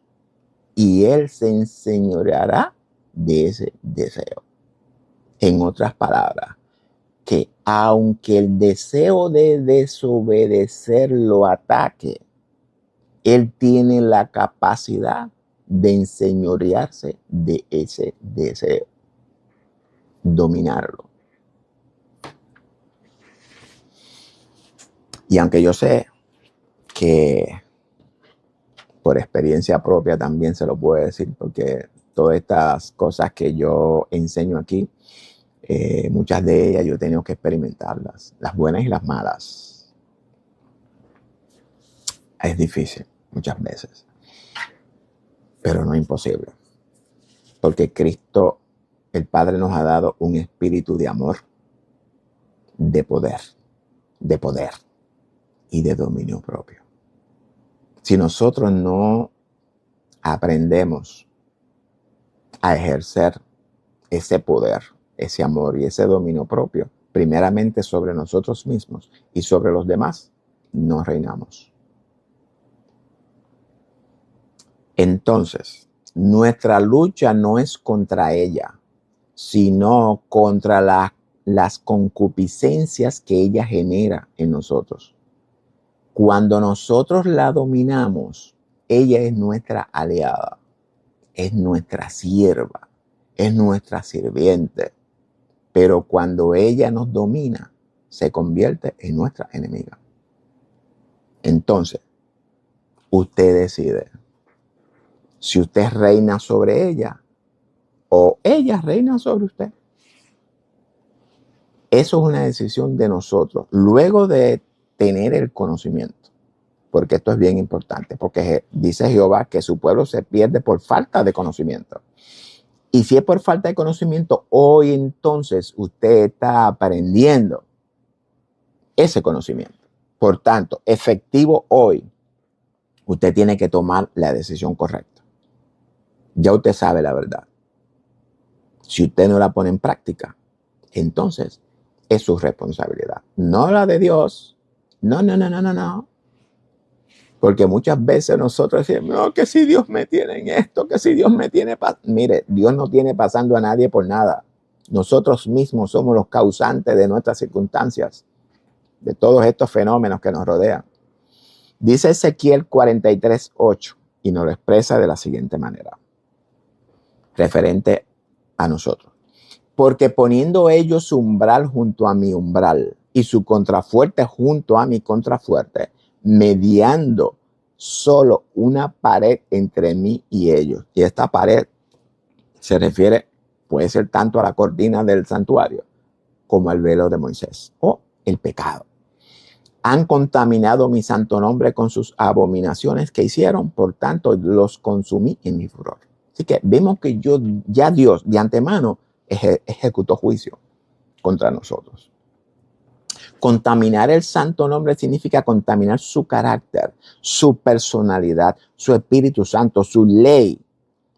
Y Él se enseñoreará de ese deseo. En otras palabras, que aunque el deseo de desobedecer lo ataque, Él tiene la capacidad de enseñorearse de ese deseo, dominarlo. Y aunque yo sé que por experiencia propia también se lo puedo decir, porque todas estas cosas que yo enseño aquí Muchas de ellas yo he tenido que experimentarlas, las buenas y las malas. Es difícil muchas veces, pero no imposible. Porque Cristo, el Padre, nos ha dado un espíritu de amor, de poder y de dominio propio. Si nosotros no aprendemos a ejercer ese poder, ese amor y ese dominio propio, primeramente sobre nosotros mismos y sobre los demás, no reinamos. Entonces, nuestra lucha no es contra ella, sino contra las concupiscencias que ella genera en nosotros. Cuando nosotros la dominamos, ella es nuestra aliada, es nuestra sierva, es nuestra sirviente. Pero cuando ella nos domina, se convierte en nuestra enemiga. Entonces, usted decide si usted reina sobre ella o ella reina sobre usted. Eso es una decisión de nosotros, luego de tener el conocimiento. Porque esto es bien importante, porque dice Jehová que su pueblo se pierde por falta de conocimiento. Y si es por falta de conocimiento, hoy entonces usted está aprendiendo ese conocimiento. Por tanto, efectivo hoy, usted tiene que tomar la decisión correcta. Ya usted sabe la verdad. Si usted no la pone en práctica, entonces es su responsabilidad, no la de Dios. No. Porque muchas veces nosotros decimos, no, que si Dios me tiene en esto, que si Dios me tiene... Mire, Dios no tiene pasando a nadie por nada. Nosotros mismos somos los causantes de nuestras circunstancias, de todos estos fenómenos que nos rodean. Dice Ezequiel 43:8 y nos lo expresa de la siguiente manera, referente a nosotros. Porque poniendo ellos su umbral junto a mi umbral y su contrafuerte junto a mi contrafuerte, mediando solo una pared entre mí y ellos. Y esta pared se refiere, puede ser tanto a la cortina del santuario como al velo de Moisés o el pecado. Han contaminado mi santo nombre con sus abominaciones que hicieron, por tanto los consumí en mi furor. Así que vemos que ya Dios de antemano ejecutó juicio contra nosotros. Contaminar el santo nombre significa contaminar su carácter, su personalidad, su Espíritu Santo, su ley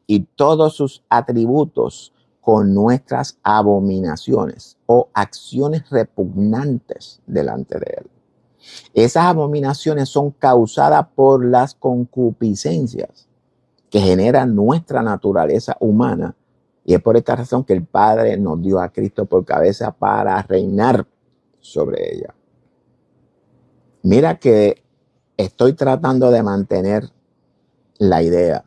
y todos sus atributos con nuestras abominaciones o acciones repugnantes delante de él. Esas abominaciones son causadas por las concupiscencias que generan nuestra naturaleza humana, y es por esta razón que el Padre nos dio a Cristo por cabeza para reinar sobre ella. Mira que estoy tratando de mantener la idea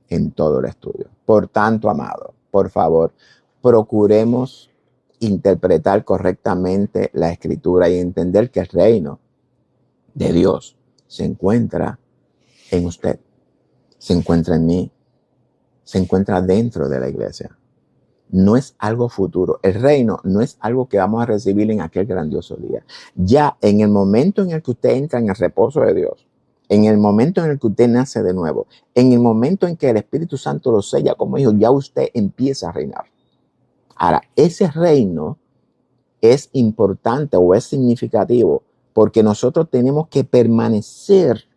en todo el estudio. Por tanto, amado, por favor, procuremos interpretar correctamente la Escritura y entender que el reino de Dios se encuentra en usted, se encuentra en mí, se encuentra dentro de la iglesia. No es algo futuro. El reino no es algo que vamos a recibir en aquel grandioso día. Ya en el momento en el que usted entra en el reposo de Dios, en el momento en el que usted nace de nuevo, en el momento en que el Espíritu Santo lo sella como hijo, ya usted empieza a reinar. Ahora, ese reino es importante o es significativo porque nosotros tenemos que permanecer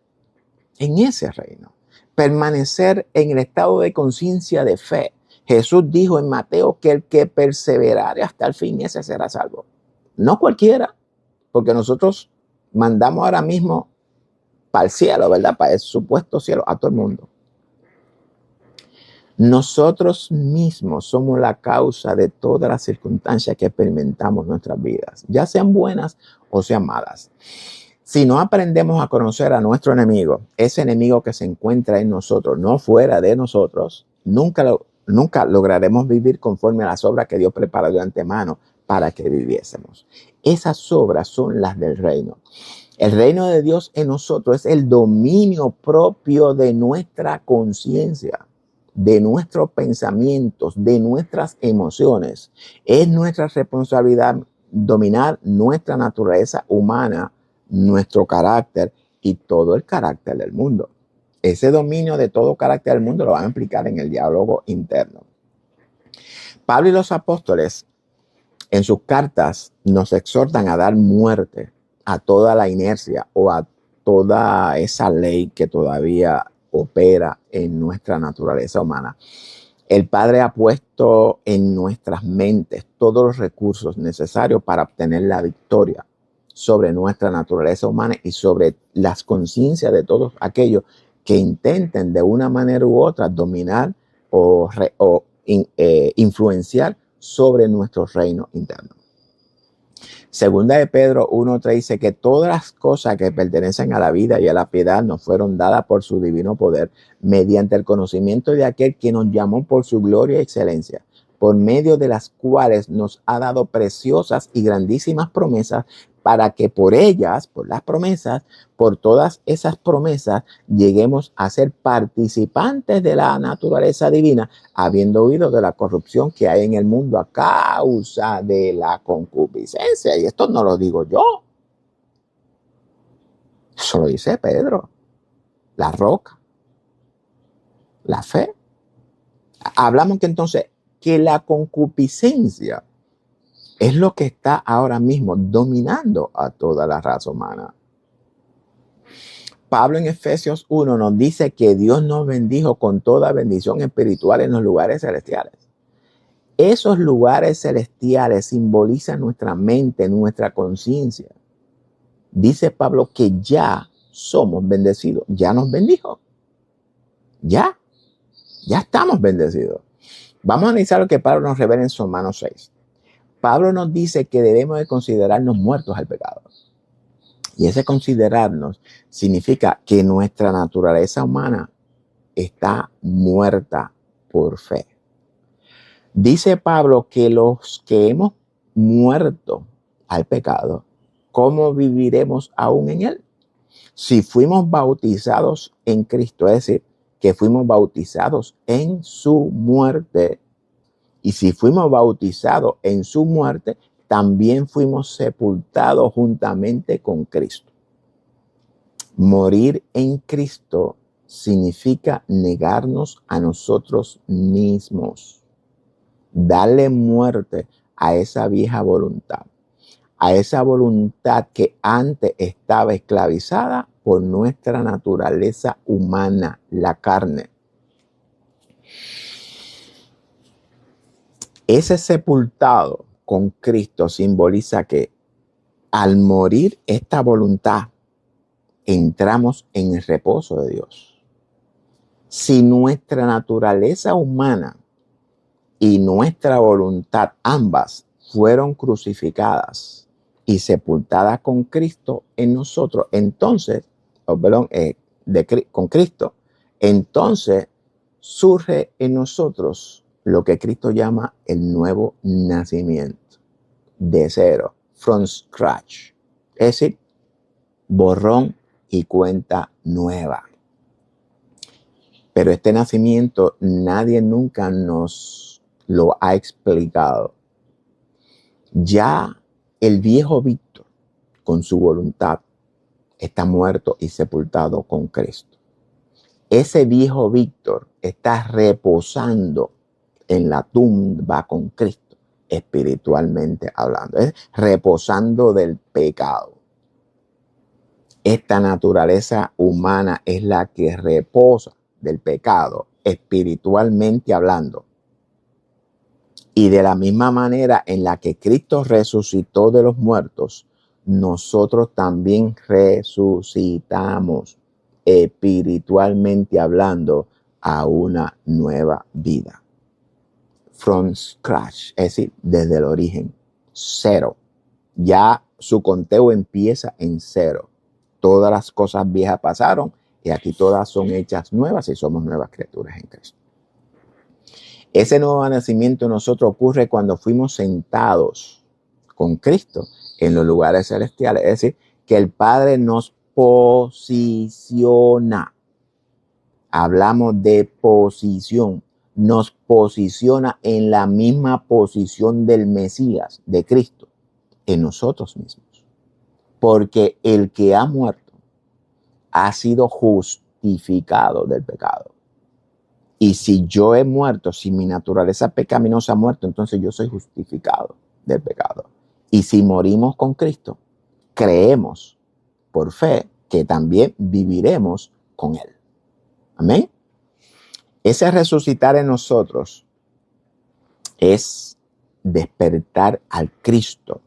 en ese reino, permanecer en el estado de conciencia de fe. Jesús dijo en Mateo que el que perseverare hasta el fin, ese será salvo. No cualquiera, porque nosotros mandamos ahora mismo para el cielo, ¿verdad? Para el supuesto cielo, a todo el mundo. Nosotros mismos somos la causa de todas las circunstancias que experimentamos en nuestras vidas, ya sean buenas o sean malas. Si no aprendemos a conocer a nuestro enemigo, ese enemigo que se encuentra en nosotros, no fuera de nosotros, nunca lograremos vivir conforme a las obras que Dios preparó de antemano para que viviésemos. Esas obras son las del reino. El reino de Dios en nosotros es el dominio propio de nuestra conciencia. de nuestros pensamientos, de nuestras emociones. Es nuestra responsabilidad dominar nuestra naturaleza humana, nuestro carácter y todo el carácter del mundo. Ese dominio de todo carácter del mundo lo van a implicar en el diálogo interno. Pablo y los apóstoles en sus cartas nos exhortan a dar muerte a toda la inercia o a toda esa ley que todavía opera en nuestra naturaleza humana. El Padre ha puesto en nuestras mentes todos los recursos necesarios para obtener la victoria sobre nuestra naturaleza humana y sobre las conciencias de todos aquellos que intenten de una manera u otra dominar o influenciar sobre nuestro reino interno. Segunda de Pedro 1:3 dice que todas las cosas que pertenecen a la vida y a la piedad nos fueron dadas por su divino poder, mediante el conocimiento de aquel que nos llamó por su gloria y excelencia, por medio de las cuales nos ha dado preciosas y grandísimas promesas, para que por ellas, por las promesas, por todas esas promesas, lleguemos a ser participantes de la naturaleza divina, habiendo huido de la corrupción que hay en el mundo a causa de la concupiscencia. Y esto no lo digo yo. Eso lo dice Pedro. La roca. La fe. Hablamos que entonces que la concupiscencia es lo que está ahora mismo dominando a toda la raza humana. Pablo en Efesios 1 nos dice que Dios nos bendijo con toda bendición espiritual en los lugares celestiales. Esos lugares celestiales simbolizan nuestra mente, nuestra conciencia. Dice Pablo que ya somos bendecidos, ya nos bendijo. Ya estamos bendecidos. Vamos a analizar lo que Pablo nos revela en Romanos 6. Pablo nos dice que debemos de considerarnos muertos al pecado. Y ese considerarnos significa que nuestra naturaleza humana está muerta por fe. Dice Pablo que los que hemos muerto al pecado, ¿cómo viviremos aún en él? Si fuimos bautizados en Cristo, es decir, que fuimos bautizados en su muerte, y si fuimos bautizados en su muerte, también fuimos sepultados juntamente con Cristo. Morir en Cristo significa negarnos a nosotros mismos, darle muerte a esa vieja voluntad, a esa voluntad que antes estaba esclavizada por nuestra naturaleza humana, la carne. Ese sepultado con Cristo simboliza que al morir esta voluntad, entramos en el reposo de Dios. Si nuestra naturaleza humana y nuestra voluntad ambas fueron crucificadas y sepultadas con Cristo en nosotros, entonces, con Cristo, entonces surge en nosotros lo que Cristo llama el nuevo nacimiento, de cero, from scratch. Es decir, borrón y cuenta nueva. Pero este nacimiento nadie nunca nos lo ha explicado. Ya el viejo Víctor, con su voluntad, está muerto y sepultado con Cristo. Ese viejo Víctor está reposando en la tumba con Cristo, espiritualmente hablando, es reposando del pecado. Esta naturaleza humana es la que reposa del pecado, espiritualmente hablando. Y de la misma manera en la que Cristo resucitó de los muertos, nosotros también resucitamos, espiritualmente hablando, a una nueva vida. From scratch, es decir, desde el origen, cero. Ya su conteo empieza en cero. Todas las cosas viejas pasaron y aquí todas son hechas nuevas y somos nuevas criaturas en Cristo. Ese nuevo nacimiento en nosotros ocurre cuando fuimos sentados con Cristo en los lugares celestiales. Es decir, que el Padre nos posiciona Hablamos de posición. Nos posiciona en la misma posición del Mesías, de Cristo, en nosotros mismos. Porque el que ha muerto ha sido justificado del pecado. Y si yo he muerto, si mi naturaleza pecaminosa ha muerto, entonces yo soy justificado del pecado. Y si morimos con Cristo, creemos por fe que también viviremos con Él. Amén. Ese resucitar en nosotros es despertar al Cristo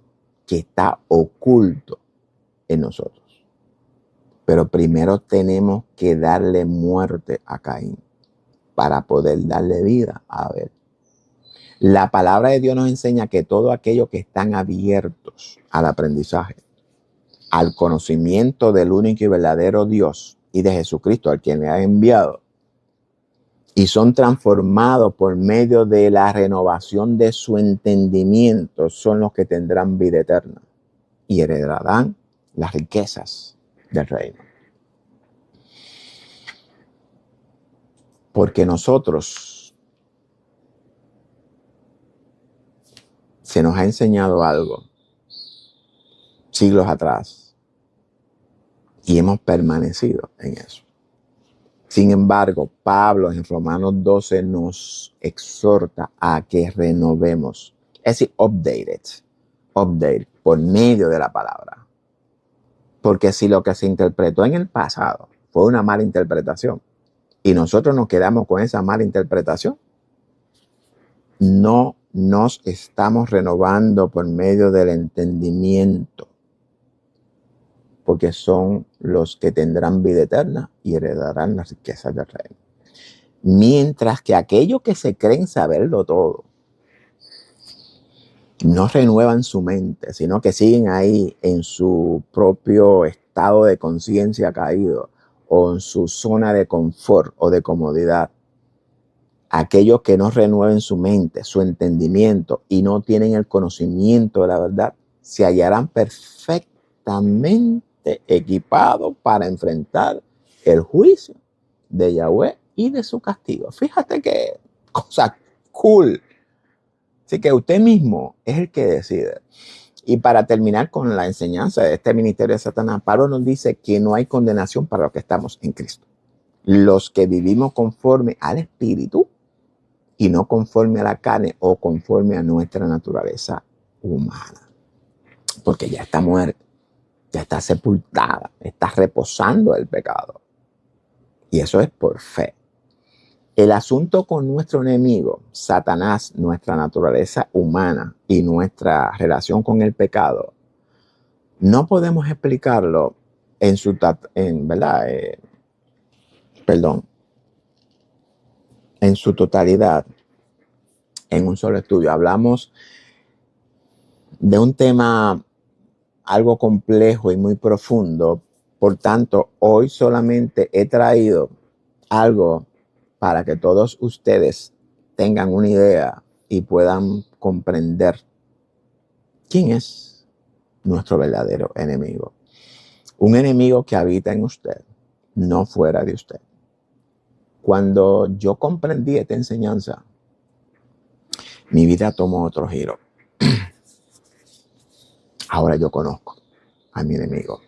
que está oculto en nosotros. Pero primero tenemos que darle muerte a Caín para poder darle vida a Abel. La palabra de Dios nos enseña que todos aquellos que están abiertos al aprendizaje, al conocimiento del único y verdadero Dios y de Jesucristo, al quien le ha enviado, y son transformados por medio de la renovación de su entendimiento, son los que tendrán vida eterna y heredarán las riquezas del reino. Porque nosotros se nos ha enseñado algo siglos atrás y hemos permanecido en eso. Sin embargo, Pablo en Romanos 12 nos exhorta a que renovemos, es decir, update por medio de la palabra. Porque si lo que se interpretó en el pasado fue una mala interpretación y nosotros nos quedamos con esa mala interpretación, no nos estamos renovando por medio del entendimiento, porque son los que tendrán vida eterna y heredarán las riquezas del reino. Mientras que aquellos que se creen saberlo todo no renuevan su mente, sino que siguen ahí en su propio estado de conciencia caído o en su zona de confort o de comodidad. Aquellos que no renueven su mente, su entendimiento y no tienen el conocimiento de la verdad, se hallarán perfectamente equipados para enfrentar el juicio de Yahweh y de su castigo. Fíjate qué cosa cool. Así que usted mismo es el que decide. Y para terminar con la enseñanza de este ministerio de Satanás, Pablo nos dice que no hay condenación para los que estamos en Cristo. Los que vivimos conforme al Espíritu y no conforme a la carne o conforme a nuestra naturaleza humana. Porque ya está muerta, ya está sepultada, está reposando el pecado. Y eso es por fe. El asunto con nuestro enemigo, Satanás, nuestra naturaleza humana y nuestra relación con el pecado, no podemos explicarlo en su totalidad en un solo estudio. Hablamos de un tema algo complejo y muy profundo. Por tanto, hoy solamente he traído algo para que todos ustedes tengan una idea y puedan comprender quién es nuestro verdadero enemigo. Un enemigo que habita en usted, no fuera de usted. Cuando yo comprendí esta enseñanza, mi vida tomó otro giro. Ahora yo conozco a mi enemigo.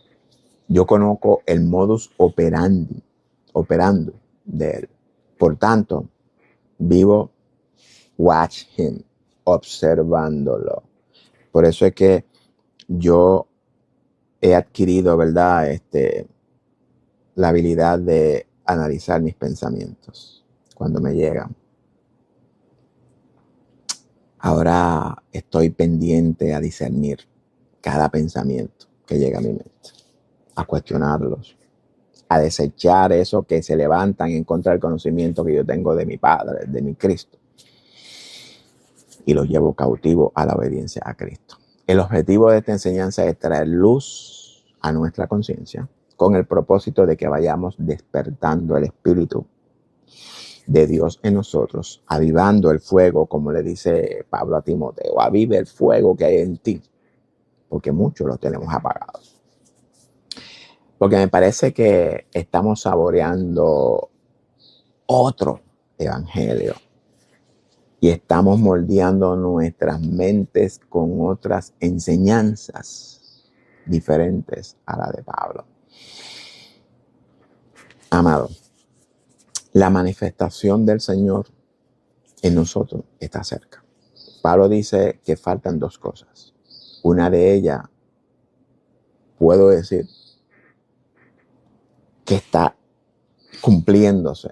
Yo conozco el modus operandi de él. Por tanto, vivo watch him, observándolo. Por eso es que yo he adquirido, ¿verdad? La habilidad de analizar mis pensamientos cuando me llegan. Ahora estoy pendiente a discernir cada pensamiento que llega a mi mente, a cuestionarlos, a desechar eso que se levantan en contra del conocimiento que yo tengo de mi Padre, de mi Cristo, y los llevo cautivo a la obediencia a Cristo. El objetivo de esta enseñanza es traer luz a nuestra conciencia con el propósito de que vayamos despertando el Espíritu de Dios en nosotros, avivando el fuego, como le dice Pablo a Timoteo, avive el fuego que hay en ti, porque muchos lo tenemos apagados. Porque me parece que estamos saboreando otro evangelio. Y estamos moldeando nuestras mentes con otras enseñanzas diferentes a la de Pablo. Amado, la manifestación del Señor en nosotros está cerca. Pablo dice que faltan dos cosas. Una de ellas, puedo decir, que está cumpliéndose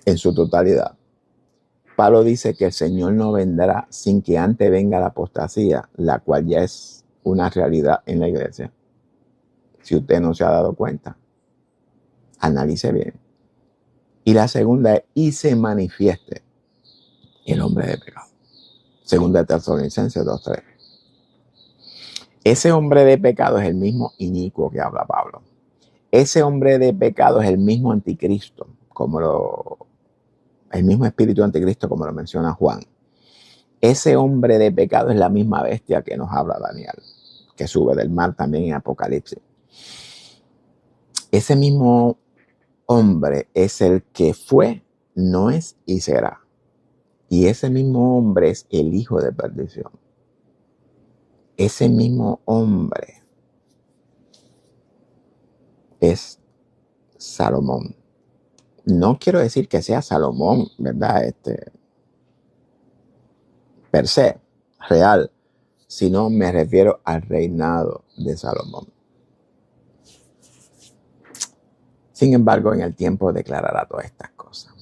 en su totalidad. Pablo dice que el Señor no vendrá sin que antes venga la apostasía, la cual ya es una realidad en la iglesia. Si usted no se ha dado cuenta, analice bien. Y la segunda es, y se manifieste el hombre de pecado. Segunda de Tesalonicenses 2:3. Ese hombre de pecado es el mismo inicuo que habla Pablo. Ese hombre de pecado es el mismo anticristo, el mismo espíritu anticristo, como lo menciona Juan. Ese hombre de pecado es la misma bestia que nos habla Daniel, que sube del mar también en Apocalipsis. Ese mismo hombre es el que fue, no es y será. Y ese mismo hombre es el hijo de perdición. Ese mismo hombre es Salomón. No quiero decir que sea Salomón, ¿verdad? Per se, real, sino me refiero al reinado de Salomón. Sin embargo, en el tiempo declarará todas estas cosas.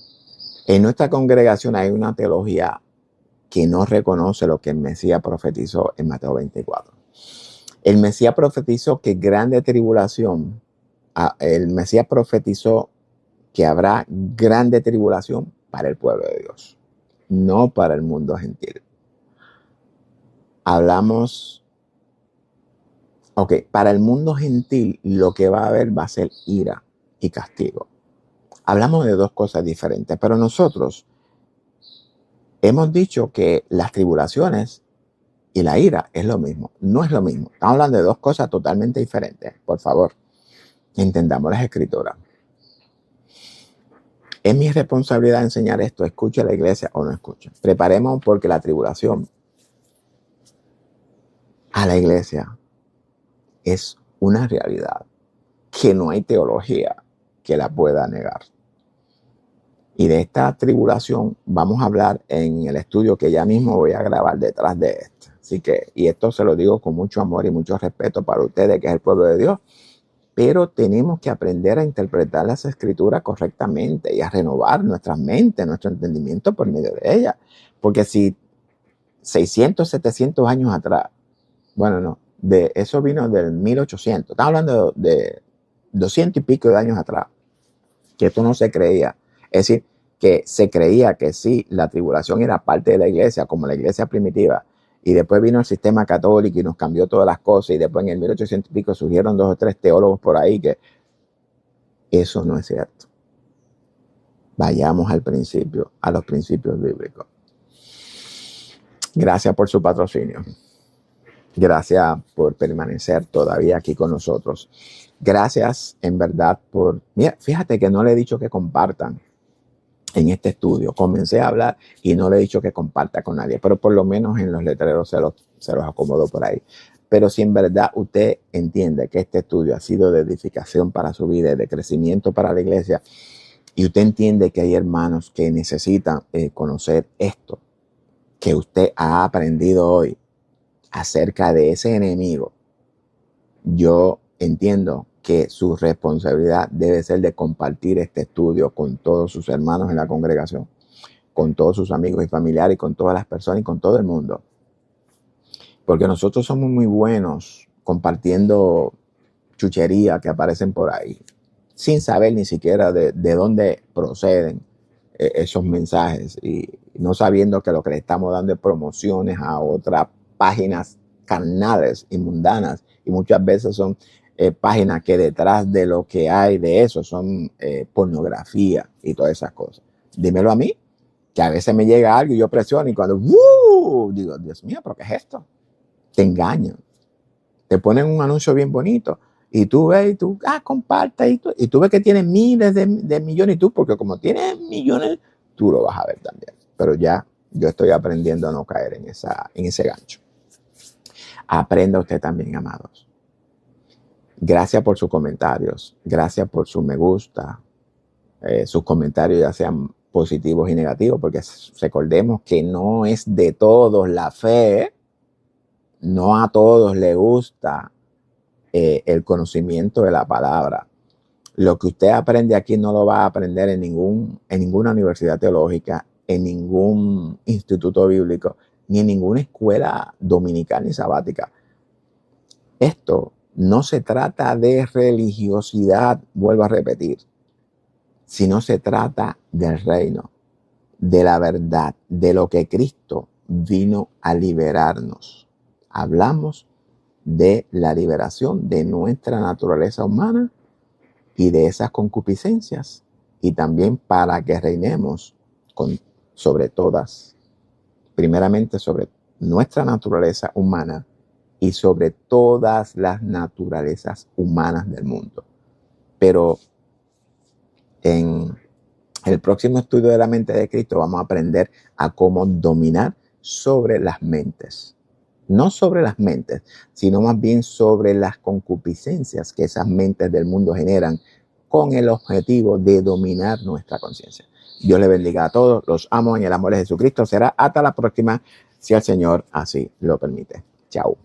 En nuestra congregación hay una teología que no reconoce lo que el Mesías profetizó en Mateo 24. El Mesías profetizó que grande tribulación, el Mesías profetizó que habrá grande tribulación para el pueblo de Dios, no para el mundo gentil. Para el mundo gentil lo que va a haber va a ser ira y castigo. Hablamos de dos cosas diferentes, pero nosotros hemos dicho que las tribulaciones y la ira es lo mismo. No es lo mismo. Estamos hablando de dos cosas totalmente diferentes. Por favor, entendamos las escrituras. Es mi responsabilidad enseñar esto. Escuche la iglesia o no escuche. Preparemos porque la tribulación a la iglesia es una realidad que no hay teología que la pueda negar. Y de esta tribulación vamos a hablar en el estudio que ya mismo voy a grabar detrás de esto. Así que, y esto se lo digo con mucho amor y mucho respeto para ustedes, que es el pueblo de Dios, pero tenemos que aprender a interpretar las escrituras correctamente y a renovar nuestras mentes, nuestro entendimiento por medio de ellas. Porque si 600, 700 años atrás, bueno, no, de eso vino del 1800, estamos hablando de 200 y pico de años atrás, que esto no se creía. Es decir, que se creía que sí, la tribulación era parte de la iglesia, como la iglesia primitiva, y después vino el sistema católico y nos cambió todas las cosas, y después en el 1800 y pico surgieron 2 o 3 teólogos por ahí que eso no es cierto. Vayamos al principio, a los principios bíblicos. Gracias por su patrocinio. Gracias por permanecer todavía aquí con nosotros. Gracias en verdad mira, fíjate que no le he dicho que compartan en este estudio. Comencé a hablar y no le he dicho que comparta con nadie, pero por lo menos en los letreros se los acomodo por ahí. Pero si en verdad usted entiende que este estudio ha sido de edificación para su vida, de crecimiento para la iglesia, y usted entiende que hay hermanos que necesitan conocer esto que usted ha aprendido hoy acerca de ese enemigo, yo entiendo que su responsabilidad debe ser de compartir este estudio con todos sus hermanos en la congregación, con todos sus amigos y familiares, con todas las personas y con todo el mundo. Porque nosotros somos muy buenos compartiendo chucherías que aparecen por ahí, sin saber ni siquiera de dónde proceden esos mensajes y no sabiendo que lo que le estamos dando es promociones a otras páginas carnales y mundanas, y muchas veces son páginas que detrás de lo que hay de eso son pornografía y todas esas cosas. Dímelo a mí, que a veces me llega algo y yo presiono y cuando digo, Dios mío, ¿pero qué es esto? Te engañan, te ponen un anuncio bien bonito Y tú ves, y tú, comparte, y tú ves que tienes miles de millones, y tú, porque como tienes millones, tú lo vas a ver también. Pero ya yo estoy aprendiendo a no caer en ese gancho. Aprenda usted también, amados. Gracias por sus comentarios, gracias por su me gusta, sus comentarios ya sean positivos y negativos, porque recordemos que no es de todos la fe, no a todos les gusta el conocimiento de la palabra. Lo que usted aprende aquí no lo va a aprender en ninguna universidad teológica, en ningún instituto bíblico, ni en ninguna escuela dominical ni sabática. Esto no se trata de religiosidad, vuelvo a repetir, sino se trata del reino, de la verdad, de lo que Cristo vino a liberarnos. Hablamos de la liberación de nuestra naturaleza humana y de esas concupiscencias, y también para que reinemos sobre todas, primeramente sobre nuestra naturaleza humana y sobre todas las naturalezas humanas del mundo. Pero en el próximo estudio de la mente de Cristo vamos a aprender a cómo dominar sobre las mentes. No sobre las mentes, sino más bien sobre las concupiscencias que esas mentes del mundo generan con el objetivo de dominar nuestra conciencia. Dios les bendiga a todos. Los amo en el amor de Jesucristo. Será hasta la próxima, si el Señor así lo permite. Chao.